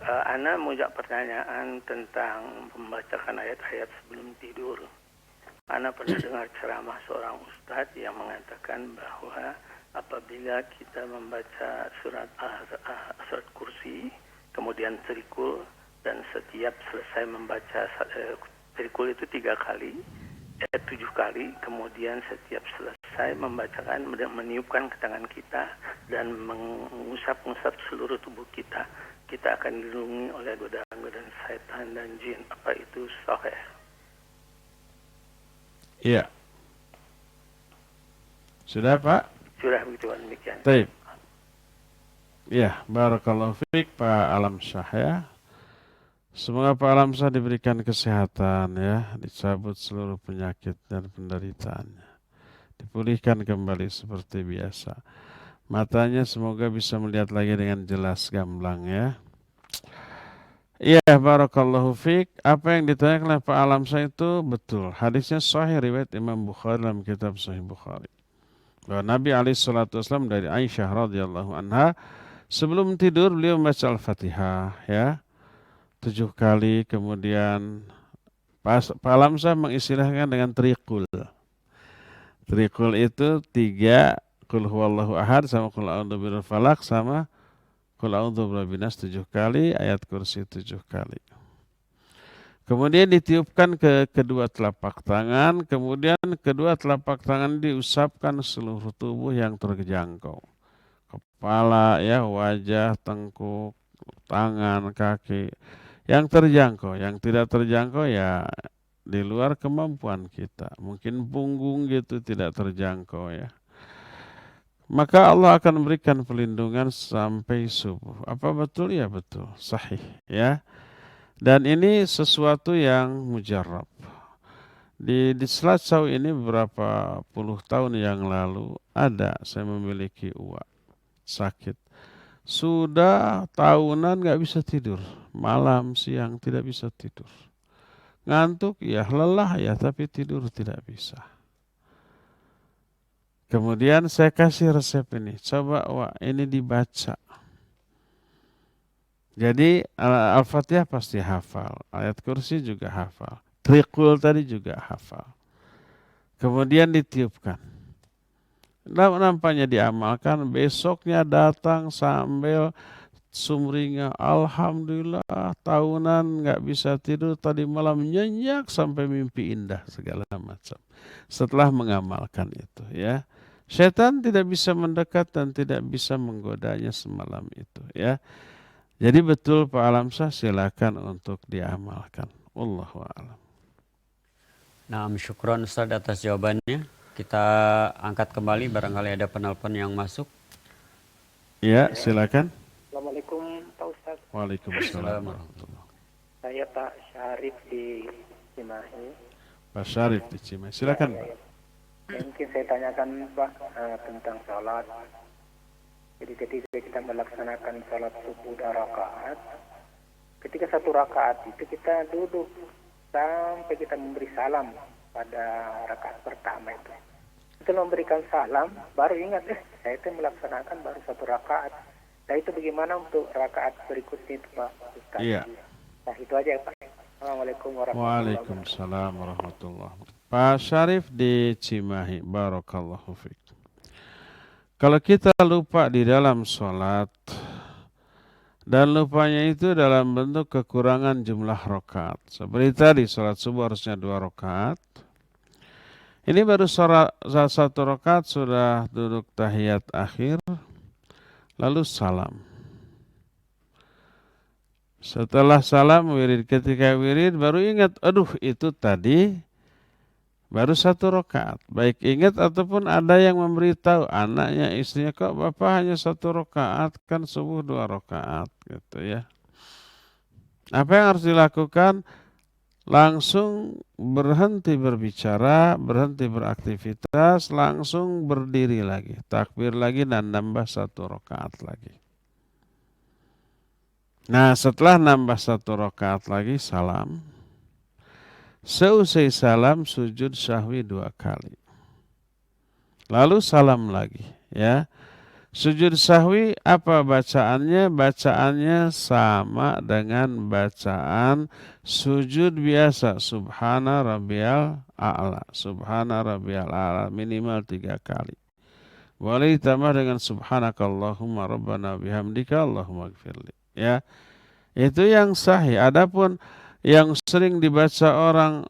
Ana mau jawab pertanyaan tentang membacakan ayat-ayat sebelum tidur. Ana pernah dengar ceramah seorang ustadz yang mengatakan bahwa apabila kita membaca surat kursi, kemudian trikul, dan setiap selesai membaca trikul itu 3 kali, 7 kali, kemudian setiap selesai membacakan, meniupkan ke tangan kita dan mengusap-ngusap seluruh tubuh kita, kita akan dilindungi oleh godaan-godaan setan dan jin. Apa itu sahih? Iya. Sudah Pak? Sudah begitu, demikian. Baik. Ya, barakallahu fiik Pak Alam Syah ya. Semoga Pak Alam Syah diberikan kesehatan ya, dicabut seluruh penyakit dan penderitaannya. Dipulihkan kembali seperti biasa. Matanya semoga bisa melihat lagi dengan jelas gamblang ya. Iya, barakallahu fiik. Apa yang ditanyakan oleh Pak Alam Syah itu betul. Hadisnya sahih riwayat Imam Bukhari dalam kitab Sahih Bukhari. Bahwa Nabi SAW dari Aisyah radhiyallahu anha sebelum tidur beliau membaca Al-Fatihah ya 7 kali, kemudian Pak Alam Syah mengistilahkan dengan trikul. Trikul itu 3, Qul huwallahu ahad sama Qul a'udzu birabbil falaq sama Qul a'udzu birabbin nas 7 kali, ayat kursi 7 kali. Kemudian ditiupkan ke kedua telapak tangan, kemudian kedua telapak tangan diusapkan seluruh tubuh yang terjangkau. Kepala, ya, wajah, tengkuk, tangan, kaki. Yang terjangkau, yang tidak terjangkau ya di luar kemampuan kita. Mungkin punggung gitu tidak terjangkau ya. Maka Allah akan memberikan perlindungan sampai subuh. Apa betul? Ya betul, sahih ya. Dan ini sesuatu yang mujarab. Di Selat Sawi ini beberapa puluh tahun yang lalu ada saya memiliki uak sakit. Sudah tahunan gak bisa tidur. Malam, siang tidak bisa tidur. Ngantuk ya, lelah ya, tapi tidur tidak bisa. Kemudian saya kasih resep ini. Coba wak, ini dibaca. Jadi Al-Fatihah pasti hafal. Ayat kursi juga hafal. Trikul tadi juga hafal. Kemudian ditiupkan. Nampaknya diamalkan. Besoknya datang sambil sumringah. Alhamdulillah tahunan gak bisa tidur. Tadi malam nyenyak sampai mimpi indah segala macam. Setelah mengamalkan itu ya. Setan tidak bisa mendekat dan tidak bisa menggodanya semalam itu ya. Jadi betul Pak Alam Syah, silakan untuk diamalkan. Wallahu a'lam. Nah, syukron Ustaz atas jawabannya. Kita angkat kembali barangkali ada penelpon yang masuk. Ya, silakan. Assalamualaikum Pak Ustaz. Waalaikumsalam. Saya Pak Syarif di Cimahi. Pak Syarif di Cimahi. Silakan Pak. Mungkin saya tanyakan Pak tentang sholat. Jadi ketika kita melaksanakan sholat subuh 2 rakaat, ketika 1 rakaat itu kita duduk sampai kita memberi salam pada rakaat pertama itu. Setelah memberikan salam, baru ingat, saya itu melaksanakan baru 1 rakaat. Nah itu bagaimana untuk rakaat berikutnya itu Pak Ustaz? Iya. Nah itu aja Pak. Assalamualaikum warahmatullahi wabarakatuh. Waalaikumsalam warahmatullahi wabarakatuh. Pak Syarif di Cimahi. Barakallahu fiik. Kalau kita lupa di dalam sholat dan lupanya itu dalam bentuk kekurangan jumlah rakaat. Seperti tadi sholat subuh harusnya 2 rakaat. Ini baru sholat 1 rakaat sudah duduk tahiyat akhir lalu salam. Setelah salam wirid, ketika wirid baru ingat, aduh itu tadi baru 1 rakaat. Baik ingat ataupun ada yang memberitahu anaknya, istrinya, kok bapak hanya 1 rakaat, kan subuh 2 rakaat gitu ya. Apa yang harus dilakukan? Langsung berhenti berbicara, berhenti beraktivitas, langsung berdiri lagi, takbir lagi dan nambah 1 rakaat lagi. Nah, setelah nambah 1 rakaat lagi salam. Seusai salam sujud sahwi 2 kali. Lalu salam lagi, ya. Sujud sahwi apa bacaannya? Bacaannya sama dengan bacaan sujud biasa. Subhana rabbiyal a'la. Subhana rabbiyal a'la minimal 3 kali. Boleh ditambah dengan subhanakallahumma rabbana bihamdika Allahumma gfirli. Ya, itu yang sahih. Adapun yang sering dibaca orang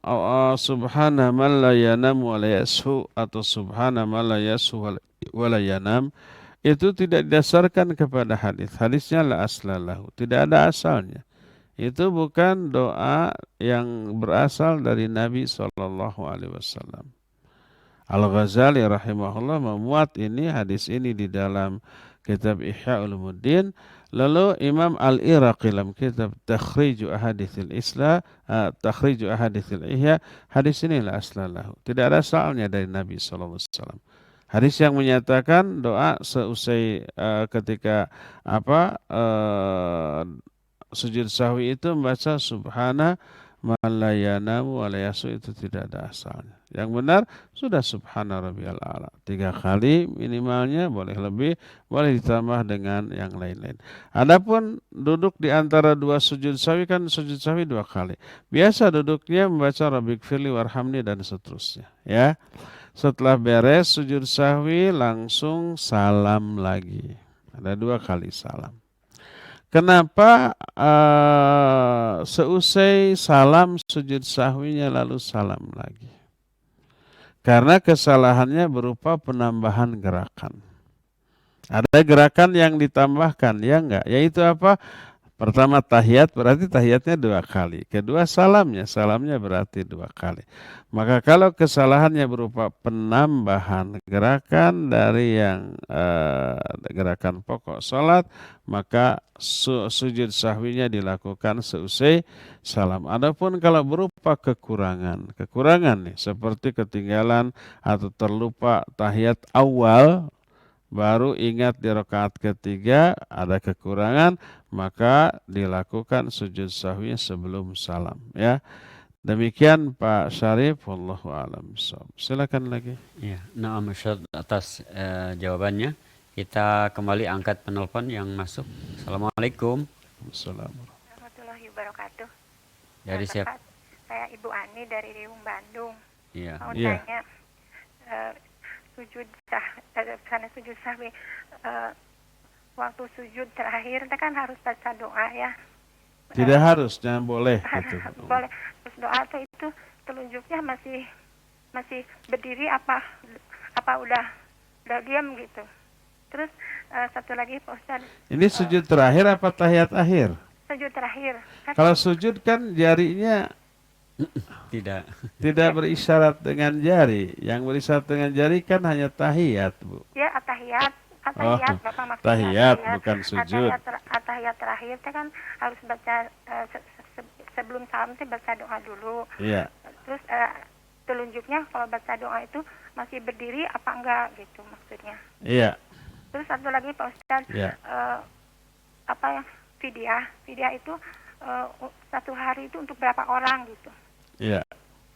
subhana man la yanam wa la yashu atau subhana man la yashu wa la yanam, itu tidak didasarkan kepada hadis. Hadisnya la aslalahu, tidak ada asalnya. Itu bukan doa yang berasal dari Nabi SAW. Al-Ghazali rahimahullah memuat hadis ini di dalam kitab Ihya Ulumuddin. Lalu Imam Al-Iraqi dalam kitab Takhriju Ahaditsil Islam, Takhriju Ahaditsil Ihya, hadis ini la aslalahu, tidak ada asalnya dari Nabi SAW. Hadis yang menyatakan doa seusai ketika sujud sahwi itu membaca subhana man la yanamu wa la yasu, itu tidak ada asalnya. Yang benar sudah subhana rabbiyal a'la 3 kali minimalnya, boleh lebih, boleh ditambah dengan yang lain-lain. Adapun duduk di antara 2 sujud sahwi, kan sujud sahwi 2 kali. Biasa duduknya membaca rabbikfirli warhamni dan seterusnya, ya. Setelah beres sujud sahwi langsung salam lagi. Ada 2 kali salam. Kenapa seusai salam sujud sahwinya lalu salam lagi? Karena kesalahannya berupa penambahan gerakan. Ada gerakan yang ditambahkan, ya enggak? Yaitu apa? Pertama tahiyat, berarti tahiyatnya 2 kali. Kedua salamnya berarti 2 kali. Maka kalau kesalahannya berupa penambahan gerakan dari yang gerakan pokok sholat, maka sujud sahwinya dilakukan seusai salam. Adapun kalau berupa kekurangan nih, seperti ketinggalan atau terlupa tahiyat awal, baru ingat di rakaat ketiga ada kekurangan, maka dilakukan sujud sahwinya sebelum salam, ya. Demikian Pak Syarif, wallahu a'lam bishawab. Silakan lagi. Ya, na'am Ustaz atas jawabannya. Kita kembali angkat penelpon yang masuk. Assalamualaikum. Assalamualaikum warahmatullahi wabarakatuh. Dari siapa? Saya Ibu Ani dari Riung, Bandung. Iya. Mau tanya karena sujud sahwi, waktu sujud terakhir kan harus baca doa, ya. Tidak harus, jangan boleh. Gitu. Boleh. Terus doa itu telunjuknya masih berdiri apa udah diam gitu. Terus satu lagi Pak Ustaz. Ini sujud terakhir apa tahiyat akhir? Sujud terakhir. Kalau sujud kan jarinya tidak berisyarat dengan jari. Yang berisyarat dengan jari kan hanya tahiyat, Bu. Ya, tahiyat Bapak maksudnya. Tahiyat bukan sujud. Tahiyat terakhir kan harus baca sebelum salam baca doa dulu. Iya. Terus telunjuknya kalau baca doa itu masih berdiri apa enggak gitu maksudnya. Iya. Terus satu lagi Pak Ustaz, iya. Fidyah itu 1 hari itu untuk berapa orang gitu. Iya.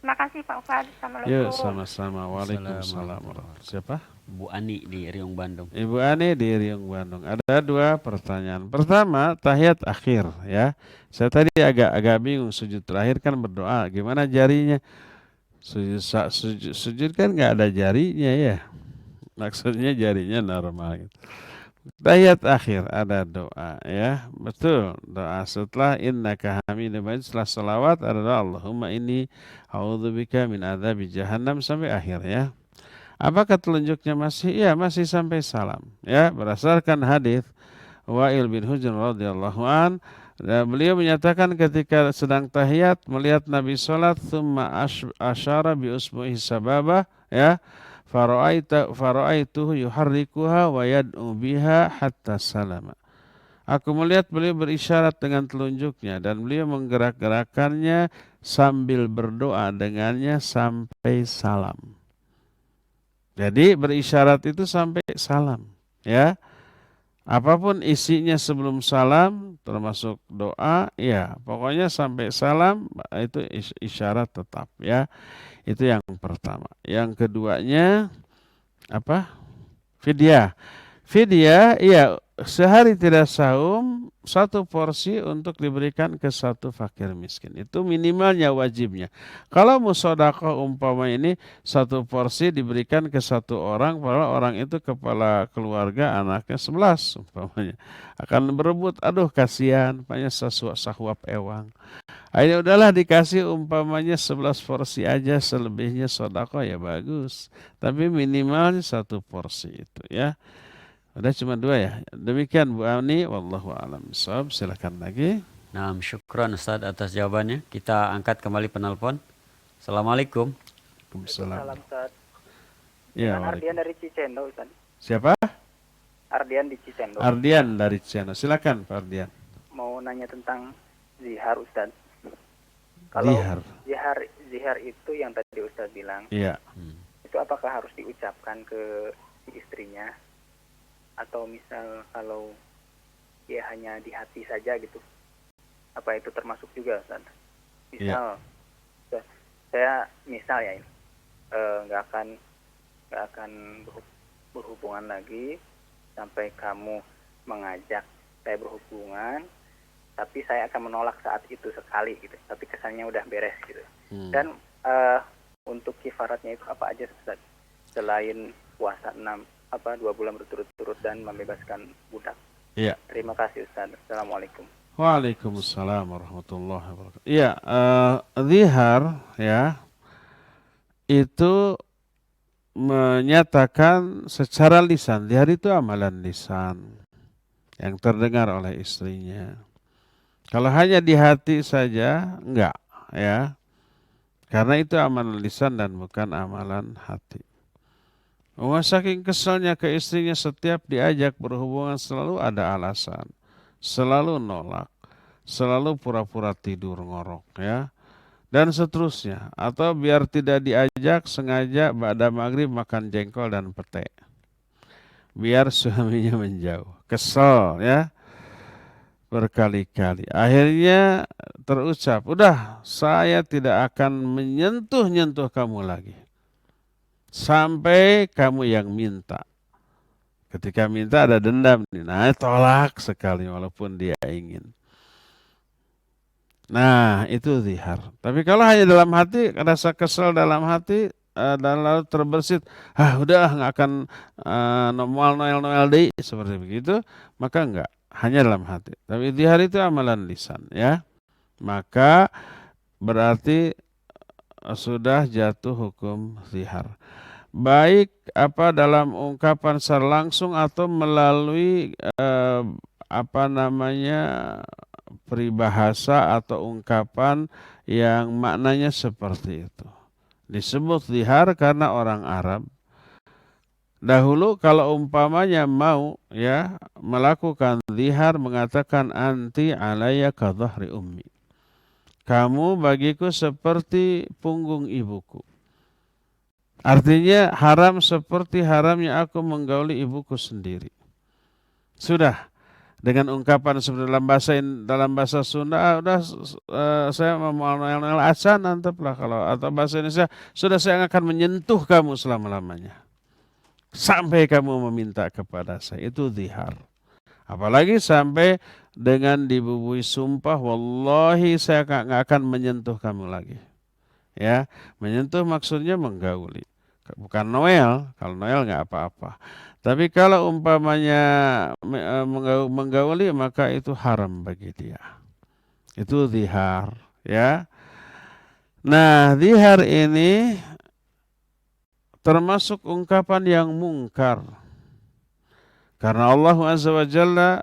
Terima kasih Pak Ustaz. Assalamualaikum. Yuk, sama-sama. Waalaikumsalam. Siapa? Bu Ani di Riung, Bandung. Ibu Ani di Riung, Bandung. Ada 2 pertanyaan. Pertama, tahiyat akhir, ya. Saya tadi agak bingung, sujud terakhir kan berdoa. Gimana jarinya? Sujud kan nggak ada jarinya, ya. Maksudnya jarinya normal gitu. Tahiyat akhir ada doa, ya. Betul, doa setelah innaka hamidum majid, setelah salawat ada doa Allahumma inni a'udzubika min adzabi jahannam sampai akhir, ya. Apakah telunjuknya masih? Ya, masih sampai salam, ya. Berdasarkan hadis Wa'il bin Hujr radhiyallahu an, Dan beliau menyatakan ketika sedang tahiyat melihat Nabi salat thumma asyara bi usbuhi sababah ya faraaituhu yuharrikuha wa yad'u biha hatta salama. Aku melihat beliau berisyarat dengan telunjuknya dan beliau menggerak-gerakkannya sambil berdoa dengannya sampai salam. Jadi berisyarat itu sampai salam ya. Apapun isinya sebelum salam, termasuk doa, ya pokoknya sampai salam itu isyarat tetap ya. Itu yang pertama. Yang keduanya apa? Fidyah. Fidyah, iya sehari tidak saum, satu porsi untuk diberikan ke satu fakir miskin. Itu minimalnya wajibnya. Kalau musodaqah umpama ini satu porsi diberikan ke satu orang, padahal orang itu kepala keluarga, anaknya 11 umpamanya. Akan berebut, aduh kasihan, banyak sahwab ewang. Akhirnya udahlah dikasih umpamanya 11 porsi aja, selebihnya sodaqah ya bagus. Tapi minimalnya satu porsi itu ya. Ada cuma 2 ya. Demikian Bu Ani, wallahu a'lam bishawab. Silakan lagi. Nah, syukran Ustaz atas jawabannya. Kita angkat kembali penelpon. Assalamualaikum. Waalaikumsalam. Ustaz. Ya, Ardian dari Cicendo, Ustaz. siapa? Ardian di Cicendo. Ardian dari Cicendo. Silakan Pak Ardian. Mau nanya tentang zihar, Ustaz. Kalau zihar itu yang tadi Ustaz bilang, iya. itu apakah harus diucapkan ke istrinya? Atau misal kalau ya hanya di hati saja gitu, apa itu termasuk juga, Ustaz? Misal saya misal ya ini nggak akan berhubungan lagi sampai kamu mengajak saya berhubungan, tapi saya akan menolak saat itu sekali gitu, tapi kesannya udah beres gitu. Dan untuk kifaratnya itu apa aja, Ustaz? Selain puasa 2 bulan berturut-turut dan membebaskan budak. Iya. Terima kasih, Ustaz. Assalamualaikum. Waalaikumsalam warahmatullahi wabarakatuh. Iya, zihar ya itu menyatakan secara lisan. Zihar itu amalan lisan yang terdengar oleh istrinya. Kalau hanya di hati saja enggak ya. Karena itu amalan lisan dan bukan amalan hati. Saking kesalnya ke istrinya setiap diajak berhubungan selalu ada alasan. Selalu nolak. Selalu pura-pura tidur ngorok ya. Dan seterusnya. Atau biar tidak diajak sengaja ba'da maghrib makan jengkol dan pete. Biar suaminya menjauh. Kesel ya. Berkali-kali. Akhirnya terucap, udah saya tidak akan menyentuh-nyentuh kamu lagi. Sampai kamu yang minta. Ketika minta ada dendam. Nah tolak sekali walaupun dia ingin. Nah itu zihar. Tapi kalau hanya dalam hati, rasa kesel dalam hati, dan lalu terbersit, udah nggak akan Noel deh seperti begitu, maka enggak. Hanya dalam hati. Tapi zihar itu amalan lisan ya. Maka berarti sudah jatuh hukum zihar. Baik dalam ungkapan secara langsung atau melalui peribahasa atau ungkapan yang maknanya seperti itu. Disebut zihar karena orang Arab dahulu kalau umpamanya mau ya melakukan zihar mengatakan anti alayya ka dhahri ummi. Kamu bagiku seperti punggung ibuku. Artinya haram seperti haramnya aku menggauli ibuku sendiri. Sudah dengan ungkapan seperti dalam bahasa Sunda, saya mau Noel acan anteplah kalau atau bahasa Indonesia sudah saya akan menyentuh kamu selama-lamanya. Sampai kamu meminta kepada saya, itu zihar. Apalagi sampai dengan dibubui sumpah, wallahi saya nggak akan menyentuh kamu lagi. Ya, menyentuh maksudnya menggauli. Bukan Noel, kalau Noel nggak apa-apa. Tapi kalau umpamanya menggauli maka itu haram bagi dia. Itu zihar, ya. Nah, zihar ini termasuk ungkapan yang mungkar. Karena Allah Azza wa Jalla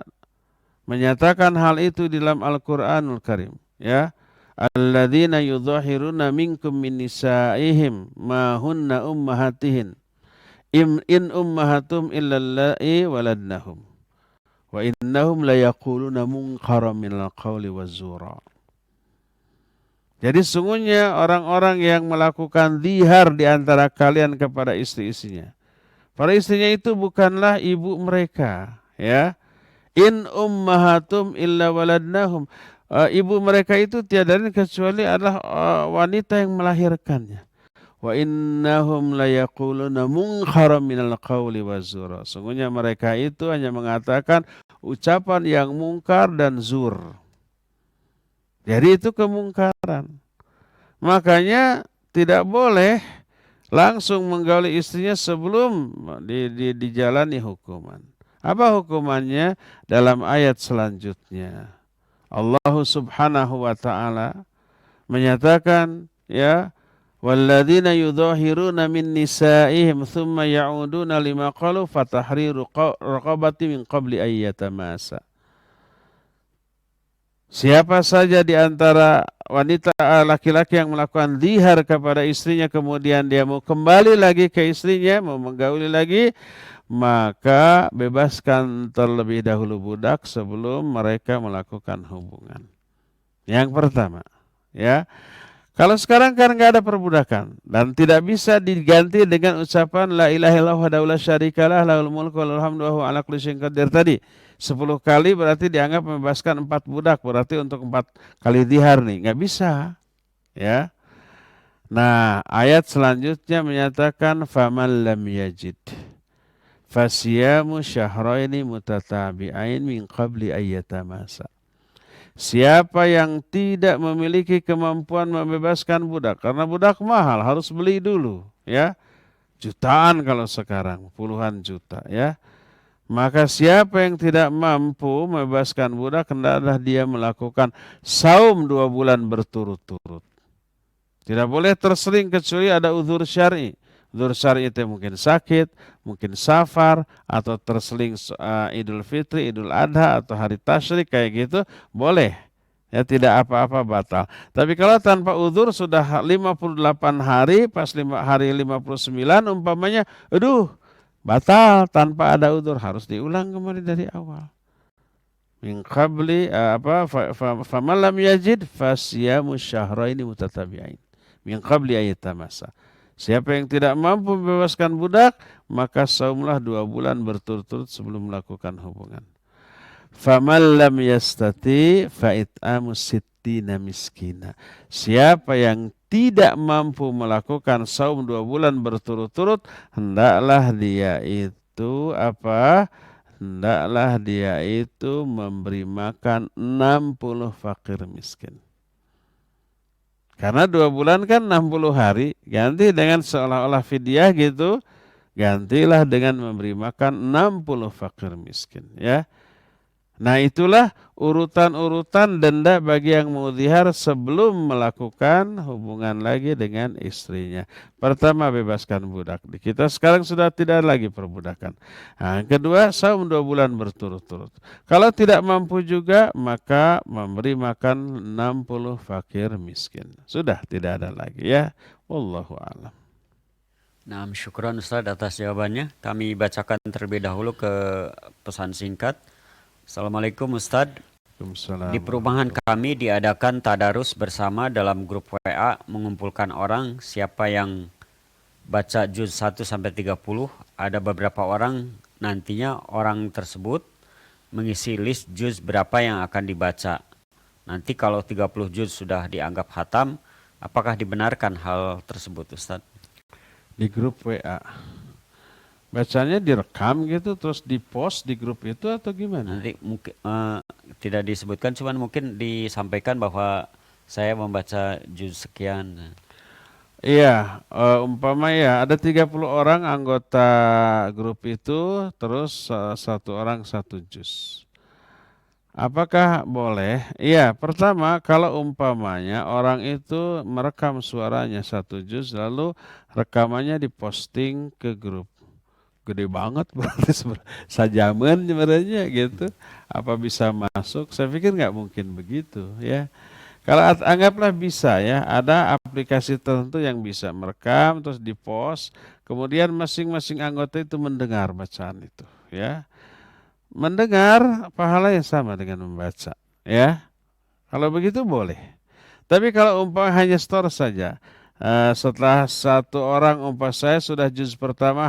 menyatakan hal itu di dalam Al-Qur'anul Karim, ya. Alladzina yudhahiruna minkum min nisaihim ma hunna ummahatihin in ummahatum illa allai waladnahum wa innahum la yaquluna munkaram minal qawli waz-zura. Jadi sungguhnya orang-orang yang melakukan zihar di antara kalian kepada istri-istrinya, para istrinya itu bukanlah ibu mereka, ya. In ummahatum illa waladnahum. Ibu mereka itu tiada lain kecuali adalah wanita yang melahirkannya. Wa innahum la yaquluna munkharam minal qawli waz-zur. Sungguhnya mereka itu hanya mengatakan ucapan yang mungkar dan zur. Jadi itu kemungkaran. Makanya tidak boleh langsung menggauli istrinya sebelum dijalani hukuman. Apa hukumannya? Dalam ayat selanjutnya Allah Subhanahu wa taala menyatakan, ya, walladzina yudhahiruna min nisaihim thumma ya'uduna lima qalu fatahriru raqabati min qabli ayyatamasa. Siapa saja di antara wanita laki-laki yang melakukan zihar kepada istrinya kemudian dia mau kembali lagi ke istrinya, mau menggauli lagi, maka bebaskan terlebih dahulu budak sebelum mereka melakukan hubungan. Yang pertama, ya. Kalau sekarang kan nggak ada perbudakan dan tidak bisa diganti dengan ucapan la ilaha illallah wahdahu la syarikalah lahul mulku wa lahul hamdu wa huwa ala kulli syai'in qadir tadi. 10 kali berarti dianggap membebaskan 4 budak, berarti untuk 4 kali zihar nih, nggak bisa, ya. Nah, ayat selanjutnya menyatakan faman lam yajid fasiyamu syahraini mutatabi'ain min qabli ayyatamasa. Siapa yang tidak memiliki kemampuan membebaskan budak, karena budak mahal, harus beli dulu, ya. Jutaan kalau sekarang, puluhan juta, ya. Maka siapa yang tidak mampu membebaskan budak, hendaklah dia melakukan saum 2 bulan berturut-turut. Tidak boleh terseling kecuali ada uzur syar'i. Uzur syar'i itu mungkin sakit, mungkin safar, atau terseling Idul Fitri, Idul Adha, atau hari tasyrik kayak gitu, boleh. Ya, tidak apa-apa batal. Tapi kalau tanpa uzur sudah 58 hari, pas hari 59 umpamanya, aduh, batal tanpa ada uzur, harus diulang kembali dari awal. Min qabli faman lam yajid fasyamu syahraini mutatabi'ain min qabli ayyatamasa. Siapa yang tidak mampu membebaskan budak, maka saumlah 2 bulan berturut-turut sebelum melakukan hubungan. Faman lam yastati fa it'amu sittina miskina. Siapa yang tidak mampu melakukan saum 2 bulan berturut-turut, hendaklah dia itu hendaklah dia itu memberi makan 60 fakir miskin. Karena 2 bulan kan 60 hari, ganti dengan seolah-olah fidyah gitu, gantilah dengan memberi makan 60 fakir miskin, ya. Nah, itulah urutan-urutan denda bagi yang mau zihar sebelum melakukan hubungan lagi dengan istrinya. Pertama, bebaskan budak. Di kita sekarang sudah tidak lagi perbudakan. Nah, yang kedua, saum 2 bulan berturut-turut. Kalau tidak mampu juga, maka memberi makan 60 fakir miskin. Sudah tidak ada lagi, ya. Wallahu a'lam. Nah, syukran Ustaz atas jawabannya. Kami bacakan terlebih dahulu ke pesan singkat. Assalamualaikum Ustaz. Di perumahan kami diadakan tadarus bersama dalam grup WA, mengumpulkan orang, siapa yang baca juz 1 sampai 30. Ada beberapa orang, nantinya orang tersebut mengisi list juz berapa yang akan dibaca. Nanti kalau 30 juz sudah dianggap khatam, apakah dibenarkan hal tersebut Ustaz? Di grup WA bacanya direkam gitu terus dipost di grup itu atau gimana? Nanti mungkin tidak disebutkan, cuman mungkin disampaikan bahwa saya membaca juz sekian. Iya, umpama ya ada 30 orang anggota grup itu, terus 1 orang 1 juz. Apakah boleh? Iya, pertama kalau umpamanya orang itu merekam suaranya 1 juz lalu rekamannya diposting ke grup. gede banget berarti sajaman sebenarnya gitu. Apa bisa masuk? Saya pikir nggak mungkin begitu ya. Kalau anggaplah bisa ya, ada aplikasi tertentu yang bisa merekam terus di-post, kemudian masing-masing anggota itu mendengar bacaan itu ya. Mendengar pahala yang sama dengan membaca ya. Kalau begitu boleh. Tapi kalau umpama hanya store saja, setelah satu orang saya sudah juz pertama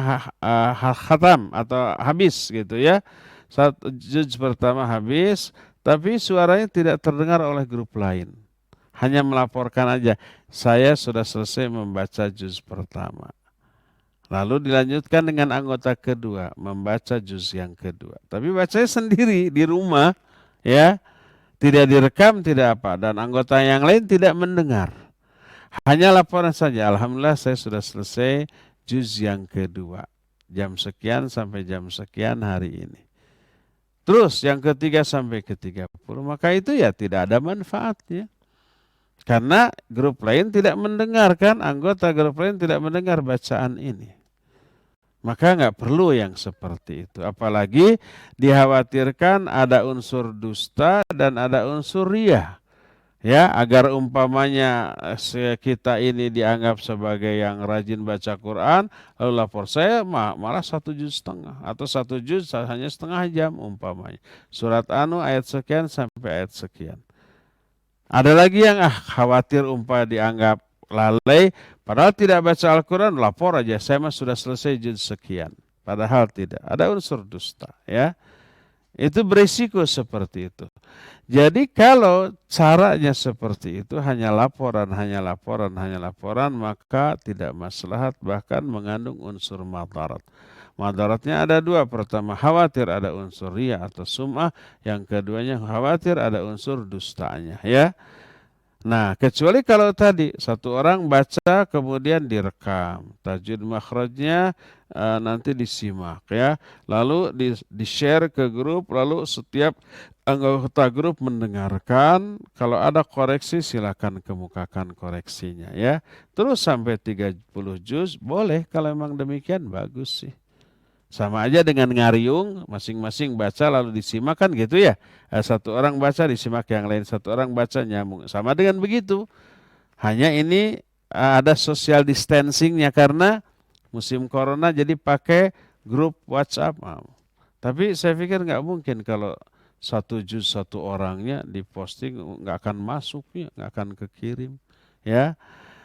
khatam atau habis gitu ya. Juz pertama habis, tapi suaranya tidak terdengar oleh grup lain. Hanya melaporkan aja, saya sudah selesai membaca juz pertama. Lalu dilanjutkan dengan anggota kedua, membaca juz yang kedua. Tapi bacanya sendiri di rumah ya. Tidak direkam, tidak apa. Dan anggota yang lain tidak mendengar. Hanya laporan saja, alhamdulillah saya sudah selesai juz yang kedua. Jam sekian sampai jam sekian hari ini. Terus yang ketiga sampai ke-30. Maka itu ya tidak ada manfaatnya. Karena grup lain tidak mendengarkan, anggota grup lain tidak mendengar bacaan ini. Maka nggak perlu yang seperti itu. Apalagi dikhawatirkan ada unsur dusta dan ada unsur riya. Ya, agar umpamanya kita ini dianggap sebagai yang rajin baca Quran, lalu lapor saya malah 1,5 juz atau 1 juz hanya setengah jam umpamanya. Surat Anu ayat sekian sampai ayat sekian. Ada lagi yang khawatir dianggap lalai, padahal tidak baca Al-Quran, lapor aja, saya mah sudah selesai juz sekian. Padahal tidak, ada unsur dusta ya. Itu berisiko seperti itu. Jadi kalau caranya seperti itu hanya laporan, maka tidak maslahat, bahkan mengandung unsur madarat. Madaratnya ada dua. Pertama, khawatir ada unsur riya atau sum'ah. Yang keduanya khawatir ada unsur dustanya ya. Nah, kecuali kalau tadi satu orang baca kemudian direkam, tajwid makhrajnya nanti disimak ya, lalu di-share ke grup, lalu setiap anggota grup mendengarkan, kalau ada koreksi silakan kemukakan koreksinya ya. Terus sampai 30 juz boleh, kalau memang demikian bagus sih. Sama aja dengan ngariung, masing-masing baca lalu disimak kan gitu ya. Satu orang baca disimak yang lain, satu orang baca nyambung. Sama dengan begitu. Hanya ini ada social distancingnya karena musim corona jadi pakai grup WhatsApp. Tapi saya pikir nggak mungkin kalau 1 juz satu orangnya diposting nggak akan masuk ya, nggak akan kekirim ya.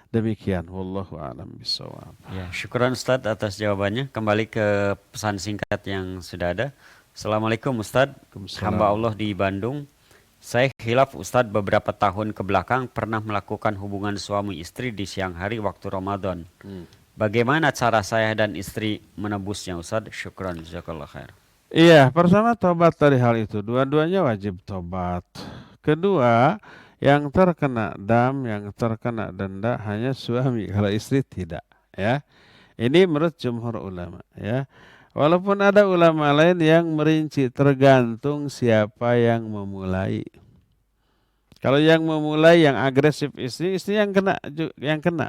Demikian, wallahu a'lam bishawab. Ya, syukran Ustaz atas jawabannya. Kembali ke pesan singkat yang sudah ada. Assalamualaikum Ustaz, hamba Allah di Bandung. Saya khilaf Ustaz beberapa tahun ke belakang pernah melakukan hubungan suami istri di siang hari waktu Ramadan. Bagaimana cara saya dan istri menebusnya Ustaz? Syukran, jazakallah khair. Iya, pertama tobat dari hal itu. Dua-duanya wajib tobat. Kedua, yang terkena dam, yang terkena denda hanya suami, kalau istri tidak ya. Ini menurut jumhur ulama ya. Walaupun ada ulama lain yang merinci, tergantung siapa yang memulai. Kalau yang memulai yang agresif istri yang kena,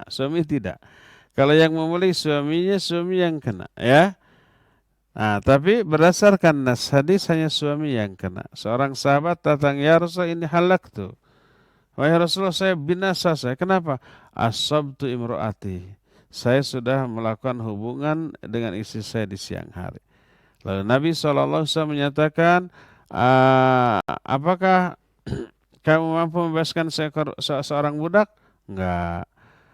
suami tidak. Kalau yang memulai suaminya, suami yang kena ya. Nah, tapi berdasarkan nas hadis hanya suami yang kena. Seorang sahabat datang, ya Rasul, ini halak tuh. Wahai Rasulullah, saya binasa saya. Kenapa? Asabtu imro'ati. Saya sudah melakukan hubungan dengan istri saya di siang hari. Lalu Nabi SAW menyatakan, apakah kamu mampu membebaskan seorang budak? Enggak.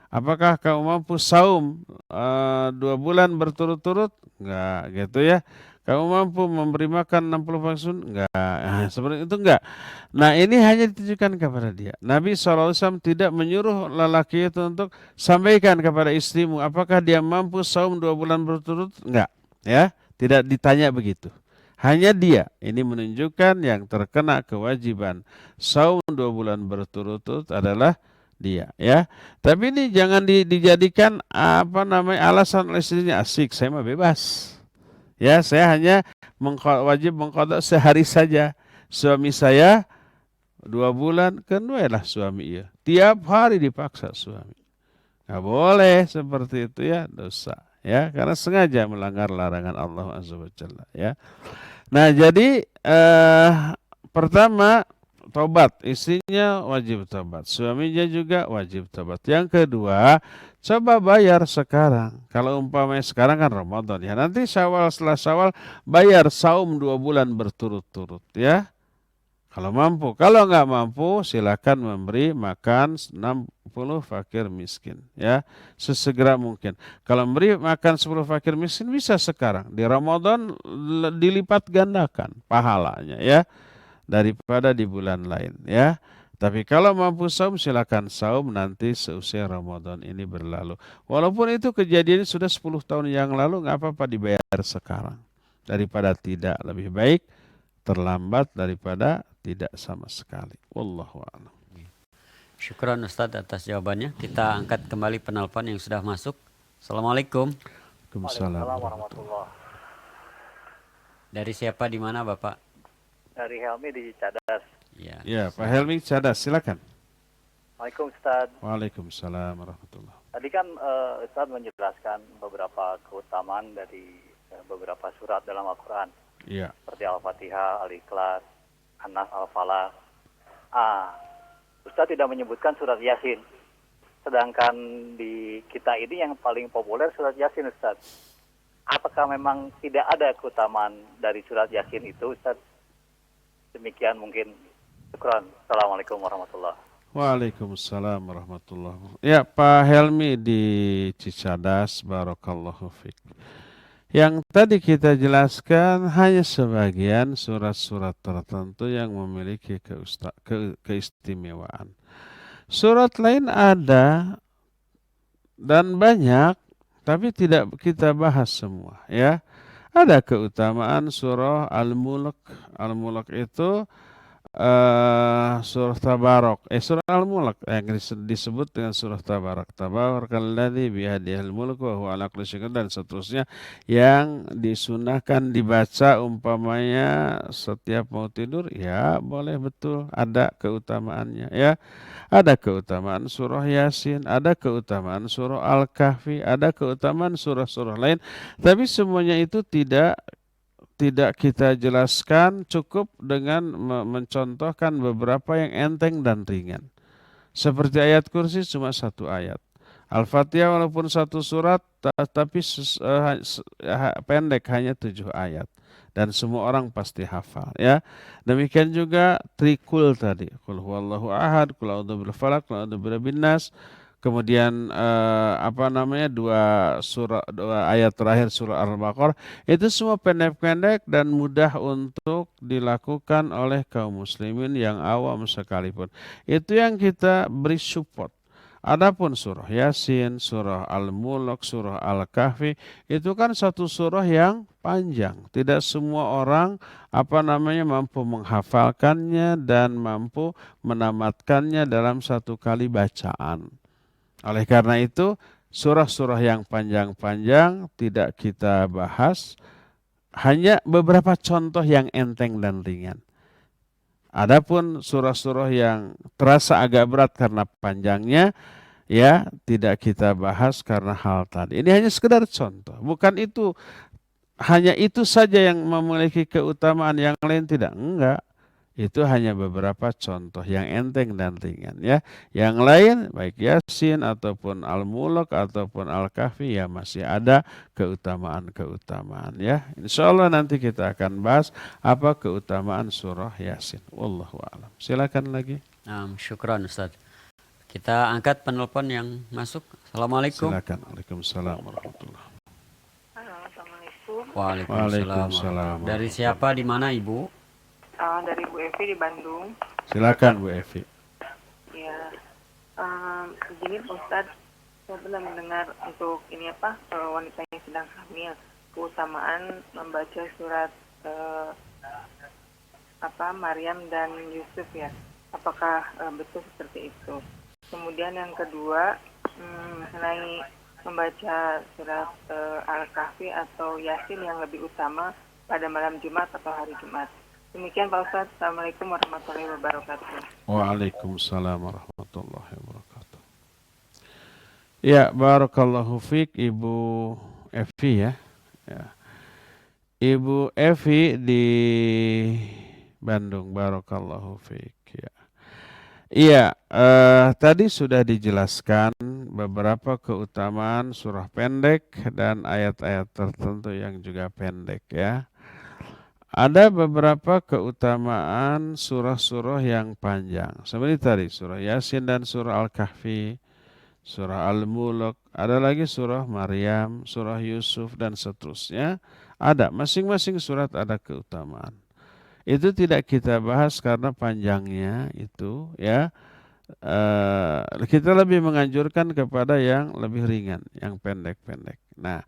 Apakah kamu mampu saum 2 bulan berturut-turut? Enggak, gitu ya. Kamu mampu memberi makan 60 faksun? Enggak. Seperti itu enggak. Nah, ini hanya ditujukan kepada dia. Nabi SAW tidak menyuruh lelaki itu untuk sampaikan kepada istrimu, apakah dia mampu saum 2 bulan berturut? Enggak. Ya, tidak ditanya begitu. Hanya dia. Ini menunjukkan yang terkena kewajiban saum 2 bulan berturut-turut adalah dia. Ya, tapi ini jangan dijadikan alasan oleh istrinya. Asik, saya mah bebas. Ya, saya hanya wajib mengqadha sehari saja. Suami saya 2 bulan, kenuailah suami ya. Tiap hari dipaksa suami. Nggak boleh seperti itu ya, dosa. ya, karena sengaja melanggar larangan Allah Azza wa Jalla, ya. Nah, jadi pertama tobat, istrinya wajib tobat, suaminya juga wajib tobat. Yang kedua, coba bayar sekarang. Kalau umpamanya sekarang kan Ramadan, ya, nanti Syawal, setelah Syawal bayar saum 2 bulan berturut-turut, ya. Kalau mampu, kalau nggak mampu silakan memberi makan 60 fakir miskin, ya, sesegera mungkin. Kalau memberi makan 10 fakir miskin bisa sekarang, di Ramadan dilipat gandakan pahalanya, ya, daripada di bulan lain, ya. Tapi kalau mampu saum silakan saum nanti seusai Ramadan ini berlalu. Walaupun itu kejadian sudah 10 tahun yang lalu, nggak apa-apa dibayar sekarang. Daripada tidak, lebih baik terlambat daripada tidak sama sekali. Wallahu a'lam. Syukran Ustadz atas jawabannya. Kita angkat kembali penelpon yang sudah masuk. Assalamualaikum. Waalaikumsalam warahmatullahi. Dari siapa di mana Bapak? Dari Helmi di Cadas. Ya. Ya, Pak Helmi Cadas, silakan. Waalaikumsalam Ustaz. Waalaikumsalam warahmatullahi. Tadi kan Ustaz menjelaskan beberapa keutamaan dari beberapa surat dalam Al-Quran. Iya. Seperti Al-Fatihah, Al-Ikhlas, An-Nas, Al-Falaq. Ustaz tidak menyebutkan surat Yasin. Sedangkan di kita ini yang paling populer surat Yasin, Ustaz. Apakah memang tidak ada keutamaan dari surat Yasin itu, Ustaz? Demikian mungkin. Syukran. Assalamualaikum warahmatullahi wabarakatuh. Waalaikumsalam warahmatullahi wabarakatuh. Ya, Pak Helmi di Cicadas, barakallahu fiik. Yang tadi kita jelaskan hanya sebagian surat-surat tertentu yang memiliki keistimewaan. Surat lain ada dan banyak, tapi tidak kita bahas semua, ya. Ada keutamaan surah Al-Mulk. Al-Mulk itu surah Tabarok, surah Al-Mulk yang disebut dengan surah Tabarak. Tabarakalladzi biyadihil mulku wa huwa ala kulli syai'in dan seterusnya, yang disunahkan dibaca umpamanya setiap mau tidur, ya boleh, betul, ada keutamaannya, ya. Ada keutamaan surah Yasin, ada keutamaan surah Al-Kahfi, ada keutamaan surah-surah lain, tapi semuanya itu tidak kita jelaskan, cukup dengan mencontohkan beberapa yang enteng dan ringan. Seperti ayat kursi cuma 1 ayat. Al-Fatihah walaupun 1 surat, tapi pendek, hanya 7 ayat. Dan semua orang pasti hafal, ya. Demikian juga trikul tadi. Qul huwallahu ahad, qul a'udzu birabbil falaq, qul a'udzu birabbin nas. Kemudian 2 ayat terakhir surah Al-Baqarah, itu semua pendek-pendek dan mudah untuk dilakukan oleh kaum muslimin yang awam sekalipun. Itu yang kita beri support. Adapun surah Yasin, surah Al-Mulk, surah Al-Kahfi, itu kan satu surah yang panjang. Tidak semua orang mampu menghafalkannya dan mampu menamatkannya dalam 1 kali bacaan. Oleh karena itu, surah-surah yang panjang-panjang tidak kita bahas, hanya beberapa contoh yang enteng dan ringan. Adapun surah-surah yang terasa agak berat karena panjangnya, ya tidak kita bahas karena hal tadi. Ini hanya sekedar contoh, bukan itu hanya itu saja yang memiliki keutamaan, yang lain tidak. Enggak. Itu hanya beberapa contoh yang enteng dan ringan, ya. Yang lain baik Yasin ataupun Al-Mulk ataupun Al-Kahfi, ya masih ada keutamaan-keutamaan, ya. Insyaallah nanti kita akan bahas apa keutamaan surah Yasin. Wallahu a'lam. Silakan lagi. Syukran Ustaz. Kita angkat penelpon yang masuk. Assalamualaikum. Silakan. Waalaikumsalam warahmatullahi. Assalamualaikum. Waalaikumsalam. Dari siapa, di mana Ibu? Dari Bu Evi di Bandung. Silakan Bu Evi. Ya, begini Pak Ustadz, saya pernah mendengar untuk wanita yang sedang hamil, keutamaan membaca surat Maryam dan Yusuf, ya. Apakah betul seperti itu? Kemudian yang kedua, mengenai membaca surat Al-Kahfi atau Yasin yang lebih utama pada malam Jumat atau hari Jumat. Demikian Pak Ustadz. Assalamualaikum warahmatullahi wabarakatuh. Waalaikumsalam warahmatullahi wabarakatuh. Ya, barakallahu fiik Ibu Evi ya. Ibu Evi di Bandung, barakallahu fiik ya. Iya, tadi sudah dijelaskan beberapa keutamaan surah pendek dan ayat-ayat tertentu yang juga pendek ya. Ada beberapa keutamaan surah-surah yang panjang. Seperti tadi surah Yasin dan surah Al-Kahfi, surah Al-Mulk, ada lagi surah Maryam, surah Yusuf dan seterusnya. Ada, masing-masing surat ada keutamaan. Itu tidak kita bahas karena panjangnya itu ya. Kita lebih menganjurkan kepada yang lebih ringan, yang pendek-pendek. Nah,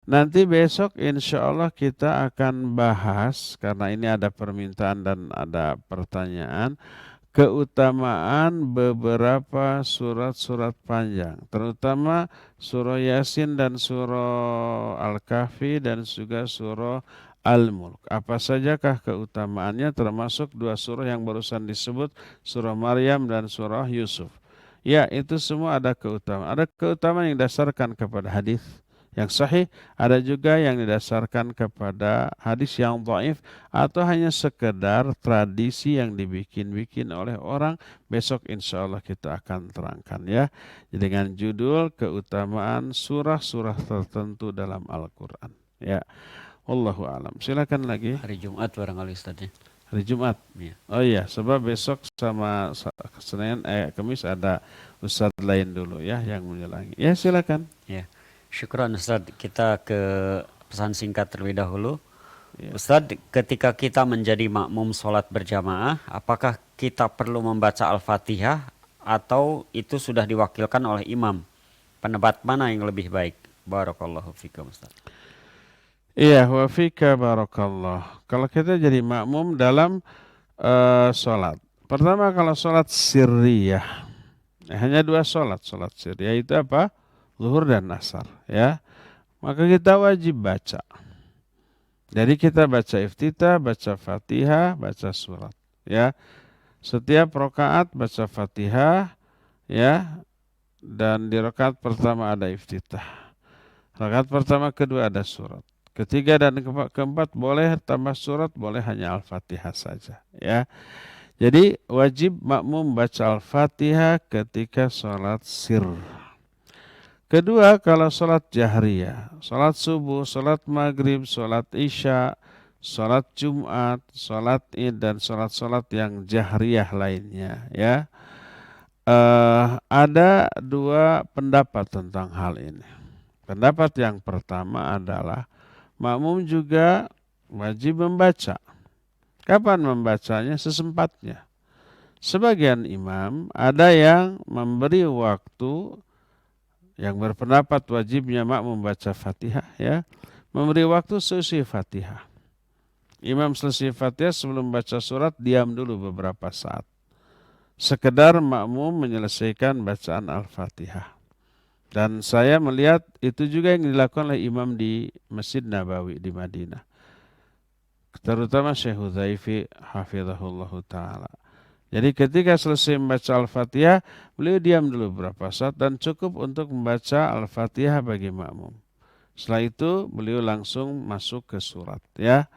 nanti besok insya Allah kita akan bahas, karena ini ada permintaan dan ada pertanyaan, keutamaan beberapa surat-surat panjang, terutama surah Yasin dan surah Al-Kahfi dan juga surah Al-Mulk. Apa sajakah keutamaannya, termasuk dua surah yang barusan disebut, surah Maryam dan surah Yusuf. Ya, itu semua ada keutamaan. Ada keutamaan yang didasarkan kepada hadis yang sahih, ada juga yang didasarkan kepada hadis yang dhaif atau hanya sekedar tradisi yang dibikin-bikin oleh orang. Besok insya Allah kita akan terangkan ya, dengan judul keutamaan surah-surah tertentu dalam Al-Quran ya. Wallahu alam. Silakan lagi. Hari Jumat barangkali Ustaz ya. Hari Jumat. Iya. Oh iya, sebab besok sama Senin Kamis ada Ustaz lain dulu ya yang menyelangi. Ya silakan. Ya. Syukran Ustaz. Kita ke pesan singkat terlebih dahulu. Ya. Ustaz, ketika kita menjadi makmum sholat berjamaah, apakah kita perlu membaca Al-Fatihah atau itu sudah diwakilkan oleh imam? Pendapat mana yang lebih baik? Barakallahu fikum Ustaz. Iya, wa fika barakallah. Kalau kita jadi makmum dalam sholat. Pertama kalau sholat sirriyah. Hanya dua sholat sirriyah itu apa? Zuhur dan asar ya. Maka kita wajib baca. Jadi kita baca iftitah, baca Fatihah, baca surat ya. Setiap rakaat baca Fatihah ya. Dan di rakaat pertama ada iftitah. Rakaat pertama kedua ada surat. Ketiga dan keempat boleh tambah surat, boleh hanya Al-Fatihah saja ya. Jadi wajib makmum baca Al-Fatihah ketika sholat sir. Kedua, kalau sholat jahriyah, sholat subuh, sholat maghrib, sholat isya, sholat Jumat, sholat id dan sholat-sholat yang jahriyah lainnya ya. Ada dua pendapat tentang hal ini. Pendapat yang pertama adalah makmum juga wajib membaca. Kapan membacanya? Sesempatnya. Sebagian imam ada yang memberi waktu, yang berpendapat wajibnya makmum membaca Fatihah ya, memberi waktu selesai Fatihah. Imam selesai Fatihah sebelum baca surat diam dulu beberapa saat. Sekedar makmum menyelesaikan bacaan Al-Fatihah. Dan saya melihat itu juga yang dilakukan oleh imam di Masjid Nabawi di Madinah. Terutama Syekh Hudzaifi hafizahullahu ta'ala. Jadi ketika selesai membaca Al-Fatihah, beliau diam dulu beberapa saat dan cukup untuk membaca Al-Fatihah bagi makmum. Setelah itu beliau langsung masuk ke surat ya.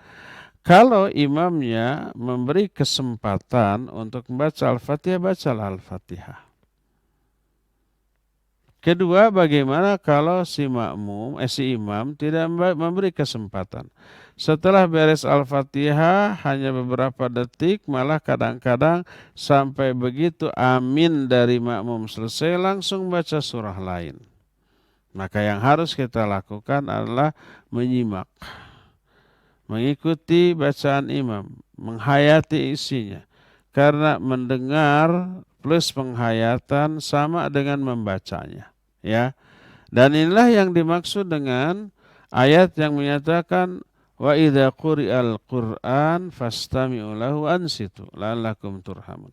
Kalau imamnya memberi kesempatan untuk membaca Al-Fatihah, bacalah Al-Fatihah. Kedua, bagaimana kalau si imam tidak memberi kesempatan. Setelah beres Al-Fatihah hanya beberapa detik, malah kadang-kadang sampai begitu amin dari makmum selesai langsung baca surah lain. Maka yang harus kita lakukan adalah menyimak, mengikuti bacaan imam, menghayati isinya. Karena mendengar plus penghayatan sama dengan membacanya ya. Dan inilah yang dimaksud dengan ayat yang menyatakan wa idza quri'al Qur'an fastami'u lahu ansitu la'allakum turhamun.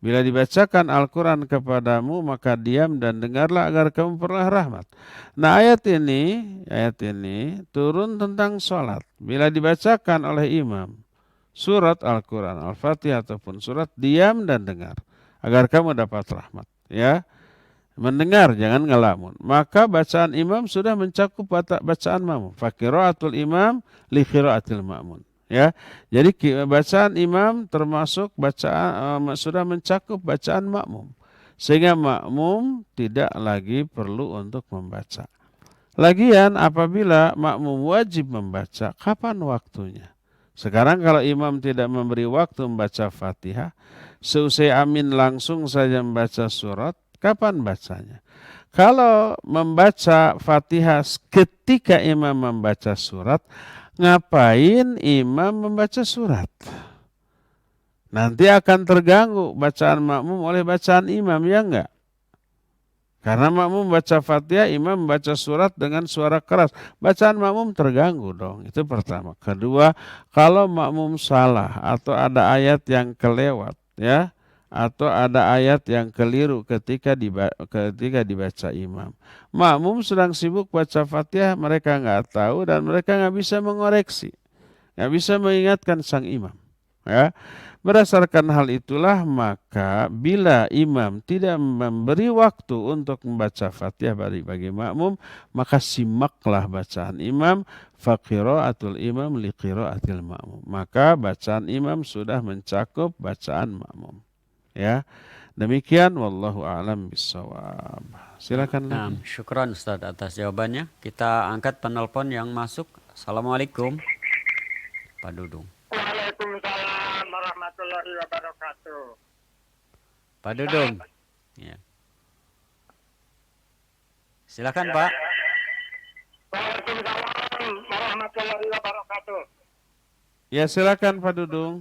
Bila dibacakan Al-Quran kepadamu maka diam dan dengarlah agar kamu peroleh rahmat. Nah ayat ini turun tentang sholat. Bila dibacakan oleh imam surat Al-Quran, Al-Fatihah ataupun surat, diam dan dengar agar kamu dapat rahmat ya. Mendengar, jangan ngelamun. Maka bacaan imam sudah mencakup bacaan makmum. Fa qiraatul imam li qiraatil ma'mun. Ya. Jadi bacaan imam termasuk bacaan sudah mencakup bacaan makmum. Sehingga makmum tidak lagi perlu untuk membaca. Lagian apabila makmum wajib membaca, kapan waktunya? Sekarang kalau imam tidak memberi waktu membaca Fatihah, seusai amin langsung saja membaca surat, kapan bacanya? Kalau membaca Fatihah ketika imam membaca surat, ngapain imam membaca surat? Nanti akan terganggu bacaan makmum oleh bacaan imam, ya enggak? Karena makmum baca Fatihah, imam membaca surat dengan suara keras. Bacaan makmum terganggu dong. Itu pertama. Kedua, kalau makmum salah atau ada ayat yang kelewat, ya, atau ada ayat yang keliru ketika dibaca imam. Makmum sedang sibuk baca Fatihah, mereka nggak tahu dan mereka nggak bisa mengoreksi, nggak bisa mengingatkan sang imam. Ya. Berdasarkan hal itulah maka bila imam tidak memberi waktu untuk membaca Fatihah bagi makmum, maka simaklah bacaan imam, fa qiraatul imam li qiraatil ma'mum. Maka bacaan imam sudah mencakup bacaan makmum. Ya. Demikian wallahu a'lam bissawab. Silakan lagi. Syukran Ustaz atas jawabannya. Kita angkat penelpon yang masuk. Assalamualaikum. Pak Dudung. Waalaikumsalam warahmatullahi wabarakatuh. Pak Dudung. Ya. Silakan Pak. Waalaikumsalam warahmatullahi wabarakatuh. Ya silakan Pak Dudung.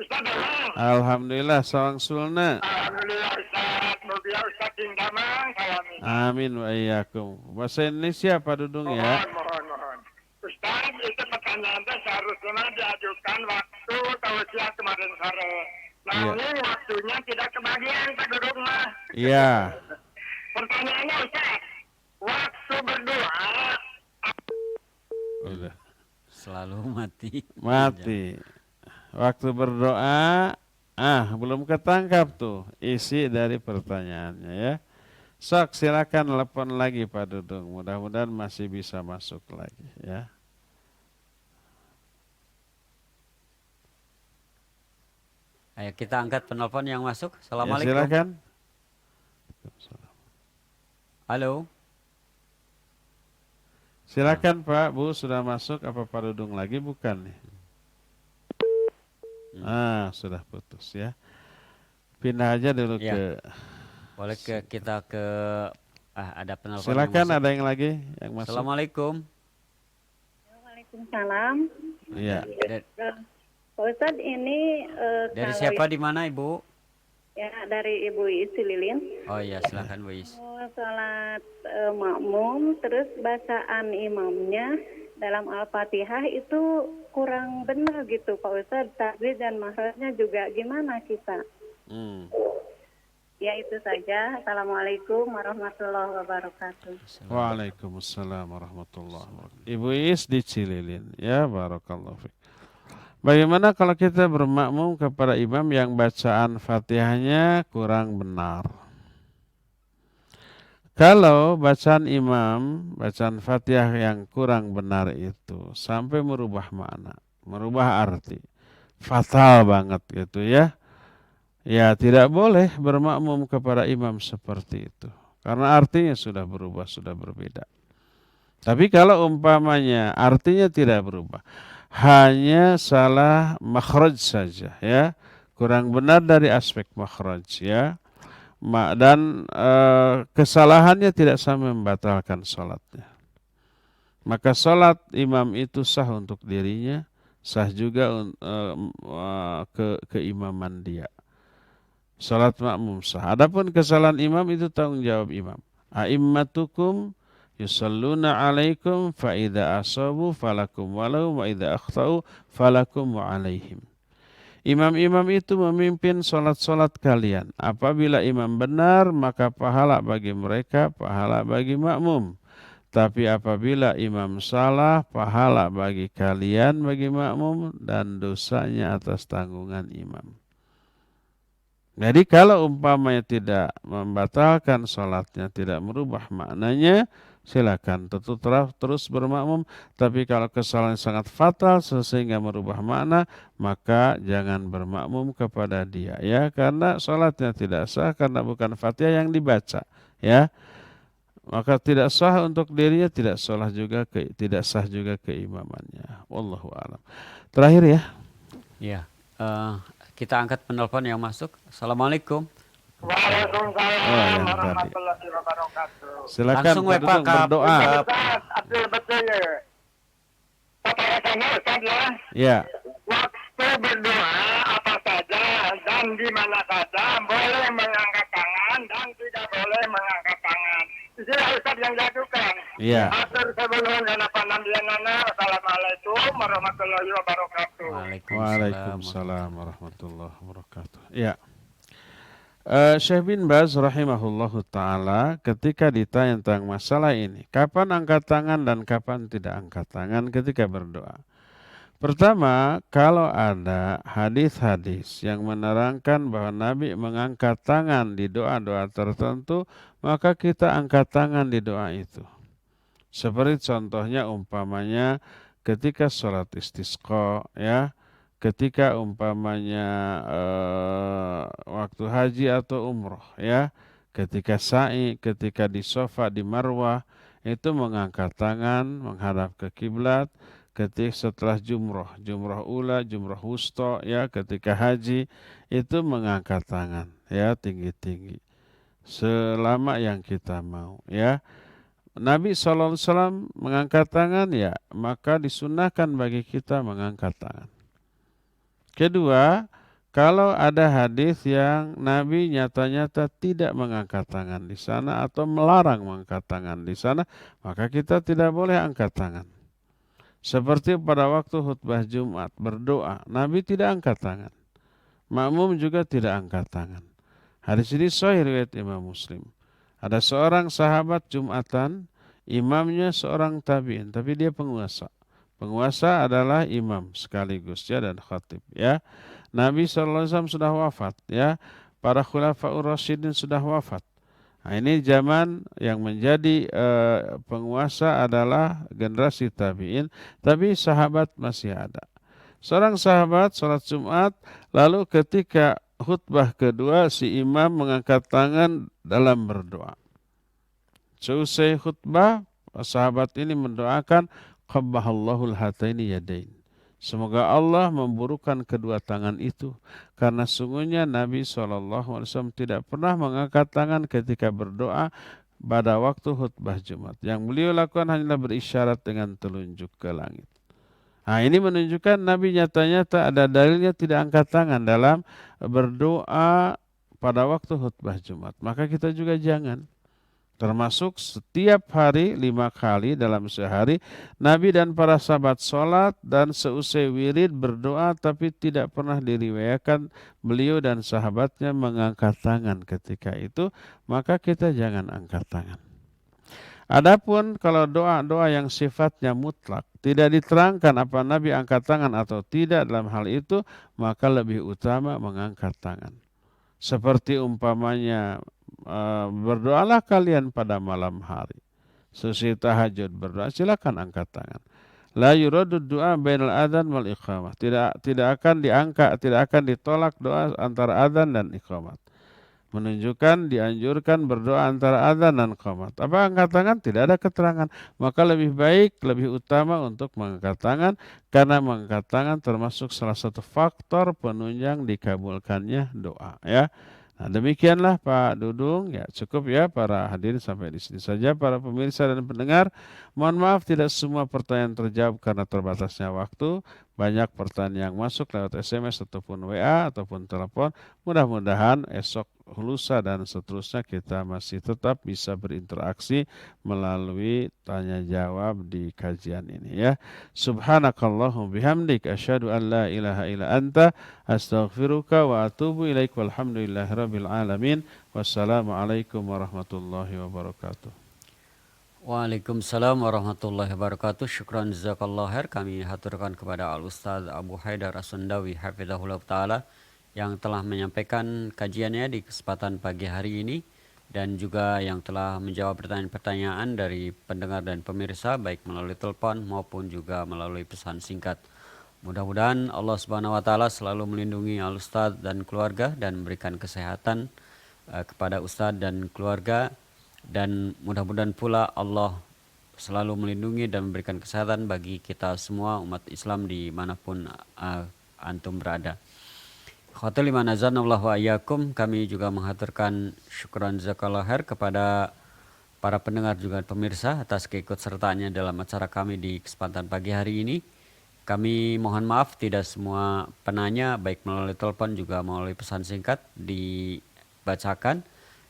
Ustaz, Alhamdulillah sawang sulna. Alhamdulillah Ustaz, mulia Ustaz Damang kami. Amin wa iyyakum. Bahasa Indonesia Pak Dudung ya. Mohon. Ustaz, itu pertanyaan seharusnya diajukan waktu tausiah kemarin sore. Namun waktunya tidak kebagian Pak Dudung mah. Iya. Pertanyaannya Ustaz, waktu berdoa. Udah. Selalu mati. Waktu berdoa, belum ketangkap tuh isi dari pertanyaannya ya. Sok silakan telepon lagi Pak Dudung. Mudah-mudahan masih bisa masuk lagi ya. Ayo kita angkat penelpon yang masuk. Assalamualaikum. Ya, silakan. Halo. Silakan Pak, Bu sudah masuk apa Pak Dudung lagi bukan nih? Sudah putus ya. Pindah aja dulu ke. Boleh kita ke ada penelpon. Silakan ada yang lagi yang masuk. Assalamualaikum. Waalaikumsalam. Iya. Pak Ustadz ini dari siapa di mana Ibu? Ya dari Ibu Is Lilin. Oh iya silakan Bu Is. Salat makmum terus bacaan imamnya dalam Al-Fatihah itu kurang benar gitu Pak Ustadz. Tajwid dan makhrajnya juga gimana kita? Ya itu saja. Assalamualaikum warahmatullahi wabarakatuh. Waalaikumsalam warahmatullahi wabarakatuh. Ibu Is di Cililin. Ya barakallahu fiik. Bagaimana kalau kita bermakmum kepada imam yang bacaan Fatihahnya kurang benar? Kalau bacaan imam, bacaan Fatihah yang kurang benar itu sampai merubah makna, merubah arti, fatal banget gitu ya. Ya tidak boleh bermakmum kepada imam seperti itu. Karena artinya sudah berubah, sudah berbeda. Tapi kalau umpamanya artinya tidak berubah, hanya salah makhraj saja ya, kurang benar dari aspek makhraj ya, dan kesalahannya tidak sampai membatalkan sholatnya, maka sholat imam itu sah untuk dirinya, sah juga keimaman dia. Sholat makmum sah. Adapun kesalahan imam itu tanggung jawab imam. A'immatukum yusalluna alaikum fa idza asabu falakum walau wa idza akhtau falakum wa alaihim. Imam-imam itu memimpin salat-salat kalian. Apabila imam benar maka pahala bagi mereka, pahala bagi makmum. Tapi apabila imam salah, pahala bagi kalian, bagi makmum, dan dosanya atas tanggungan imam. Jadi kalau umpamanya tidak membatalkan sholatnya, tidak merubah maknanya, silakan terus bermakmum. Tapi kalau kesalahan sangat fatal sehingga merubah makna, maka jangan bermakmum kepada dia, ya, karena sholatnya tidak sah karena bukan Fatihah yang dibaca, ya. Maka tidak sah untuk dirinya, tidak sah juga keimamannya. Wallahu a'lam. Terakhir ya. Ya, kita angkat penelpon yang masuk. Assalamualaikum. Waalaikumsalam warahmatullahi wabarakatuh. Silakan Langsung Pak Dudung berdoa. Betul ya. Kata saya Ustaz ya. Ya. Waktu berdoa apa saja dan di mana saja boleh mengangkat tangan dan tidak boleh mengangkat tangan. Itu Ustaz yang jatuhkan. Iya. Atur sebelum dan apa namanya. Assalamualaikum warahmatullahi wabarakatuh. Waalaikumsalam warahmatullahi wabarakatuh. Ya. Syekh bin Baz rahimahullahu ta'ala ketika ditanya tentang masalah ini, kapan angkat tangan dan kapan tidak angkat tangan ketika berdoa. Pertama, kalau ada hadis-hadis yang menerangkan bahwa Nabi mengangkat tangan di doa-doa tertentu, maka kita angkat tangan di doa itu. Seperti contohnya umpamanya ketika sholat istisqa, ya, ketika umpamanya waktu haji atau umroh, ya, ketika sa'i, ketika di Safa, di Marwah, itu mengangkat tangan menghadap ke kiblat. Ketika setelah jumroh ula, jumroh wusta, ya, ketika haji itu mengangkat tangan, ya, tinggi-tinggi selama yang kita mau, ya. Nabi SAW mengangkat tangan, ya, maka disunahkan bagi kita mengangkat tangan. Kedua, kalau ada hadis yang Nabi nyata-nyata tidak mengangkat tangan di sana atau melarang mengangkat tangan di sana, maka kita tidak boleh angkat tangan. Seperti pada waktu khutbah Jumat berdoa, Nabi tidak angkat tangan. Makmum juga tidak angkat tangan. Hadis ini sahih riwayat Imam Muslim. Ada seorang sahabat Jumatan, imamnya seorang tabi'in, tapi dia penguasa. Penguasa adalah imam sekaligus, ya, dan khatib, ya. Nabi SAW sudah wafat, ya. Para khulafaur rasyidin sudah wafat. Nah, ini zaman yang menjadi penguasa adalah generasi tabi'in, tapi sahabat masih ada. Seorang sahabat sholat Jumat, lalu ketika khutbah kedua si imam mengangkat tangan dalam berdoa. Seusai khutbah, sahabat ini mendoakan qabbahallahul hataini yadain. Semoga Allah memburukan kedua tangan itu, karena sungguhnya Nabi SAW tidak pernah mengangkat tangan ketika berdoa pada waktu khutbah Jumat. Yang beliau lakukan hanyalah berisyarat dengan telunjuk ke langit. Nah, ini menunjukkan Nabi nyata-nyata ada dalilnya tidak angkat tangan dalam berdoa pada waktu khutbah Jumat. Maka kita juga jangan. Termasuk setiap hari 5 kali dalam sehari, Nabi dan para sahabat sholat dan seusai wirid berdoa, tapi tidak pernah diriwayatkan beliau dan sahabatnya mengangkat tangan ketika itu, maka kita jangan angkat tangan. Adapun kalau doa-doa yang sifatnya mutlak, tidak diterangkan apa Nabi angkat tangan atau tidak dalam hal itu, maka lebih utama mengangkat tangan. Seperti umpamanya, berdoalah kalian pada malam hari. Sesuai tahajud berdoa, silakan angkat tangan. La yuradud du'a bainal adzan wal iqamah. Tidak akan ditolak doa antara adzan dan iqamat. Menunjukkan dianjurkan berdoa antara adzan dan iqamat. Apa angkat tangan? Tidak ada keterangan. Maka lebih baik, lebih utama untuk mengangkat tangan, karena mengangkat tangan termasuk salah satu faktor penunjang dikabulkannya doa, ya. Nah, demikianlah Pak Dudung, ya, cukup ya para hadirin, sampai di sini saja para pemirsa dan pendengar. Mohon maaf tidak semua pertanyaan terjawab karena terbatasnya waktu. Banyak pertanyaan yang masuk lewat SMS ataupun WA ataupun telepon. Mudah-mudahan esok, lusa dan seterusnya kita masih tetap bisa berinteraksi melalui tanya jawab di kajian ini, ya. Subhanakallahumma bihamdik asyhadu an la ilaha illa anta astaghfiruka wa atubu ilaik, walhamdulillahirabbil alamin. Wassalamualaikum warahmatullahi wabarakatuh. Waalaikumsalam warahmatullahi wabarakatuh. Syukran jazakallahu khair. Kami haturkan kepada Al Ustaz Abu Haidar As-Sundawi hafizahullah taala yang telah menyampaikan kajiannya di kesempatan pagi hari ini, dan juga yang telah menjawab pertanyaan-pertanyaan dari pendengar dan pemirsa baik melalui telepon maupun juga melalui pesan singkat. Mudah-mudahan Allah Subhanahu wa taala selalu melindungi Al-Ustadz dan keluarga dan memberikan kesehatan kepada Ustadz dan keluarga, dan mudah-mudahan pula Allah selalu melindungi dan memberikan kesehatan bagi kita semua umat Islam dimanapun antum berada. Khawatir liman azanallahu wa iyyakum, kami juga menghaturkan syukran jazakallahu khair kepada para pendengar juga pemirsa atas keikutsertaannya dalam acara kami di kesempatan pagi hari ini. Kami mohon maaf tidak semua penanya baik melalui telepon juga melalui pesan singkat dibacakan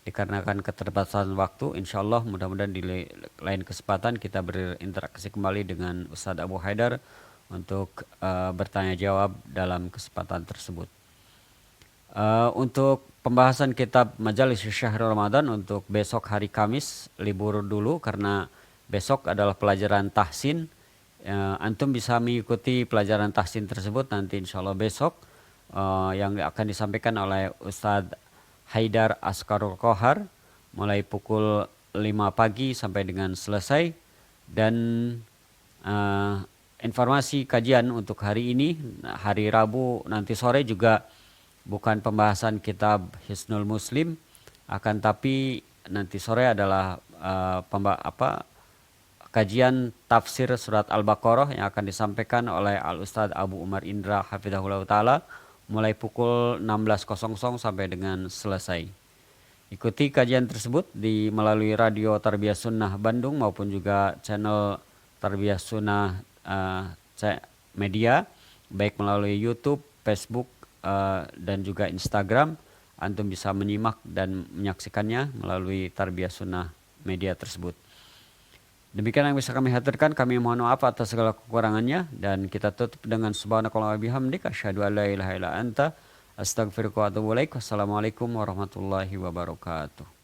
dikarenakan keterbatasan waktu. Insyaallah mudah-mudahan di lain kesempatan kita berinteraksi kembali dengan Ustadz Abu Haidar untuk bertanya jawab dalam kesempatan tersebut. Untuk pembahasan kitab Majalis Syahrul Ramadan untuk besok hari Kamis libur dulu karena besok adalah pelajaran tahsin. Antum bisa mengikuti pelajaran tahsin tersebut nanti insyaallah besok yang akan disampaikan oleh Ustadz Haidar Askarul Kohar mulai pukul 5 pagi sampai dengan selesai. Dan informasi kajian untuk hari ini, hari Rabu nanti sore juga bukan pembahasan kitab Hisnul Muslim, akan tapi nanti sore adalah kajian tafsir surat Al-Baqarah yang akan disampaikan oleh Al-Ustadz Abu Umar Indra hafizahullah ta'ala mulai pukul 16.00 sampai dengan selesai. Ikuti kajian tersebut melalui radio Tarbiyah Sunnah Bandung maupun juga channel Tarbiyah Sunnah media, baik melalui YouTube, Facebook, dan juga Instagram. Antum bisa menyimak dan menyaksikannya melalui Tarbiyah Sunnah media tersebut. Demikian yang bisa kami haturkan. Kami mohon maaf atas segala kekurangannya, dan kita tutup dengan subhanakallah wa bihamdika asyhadu an la ilaha illa anta astaghfiruka wa atubu ilaik. Wassalamualaikum warahmatullahi wabarakatuh.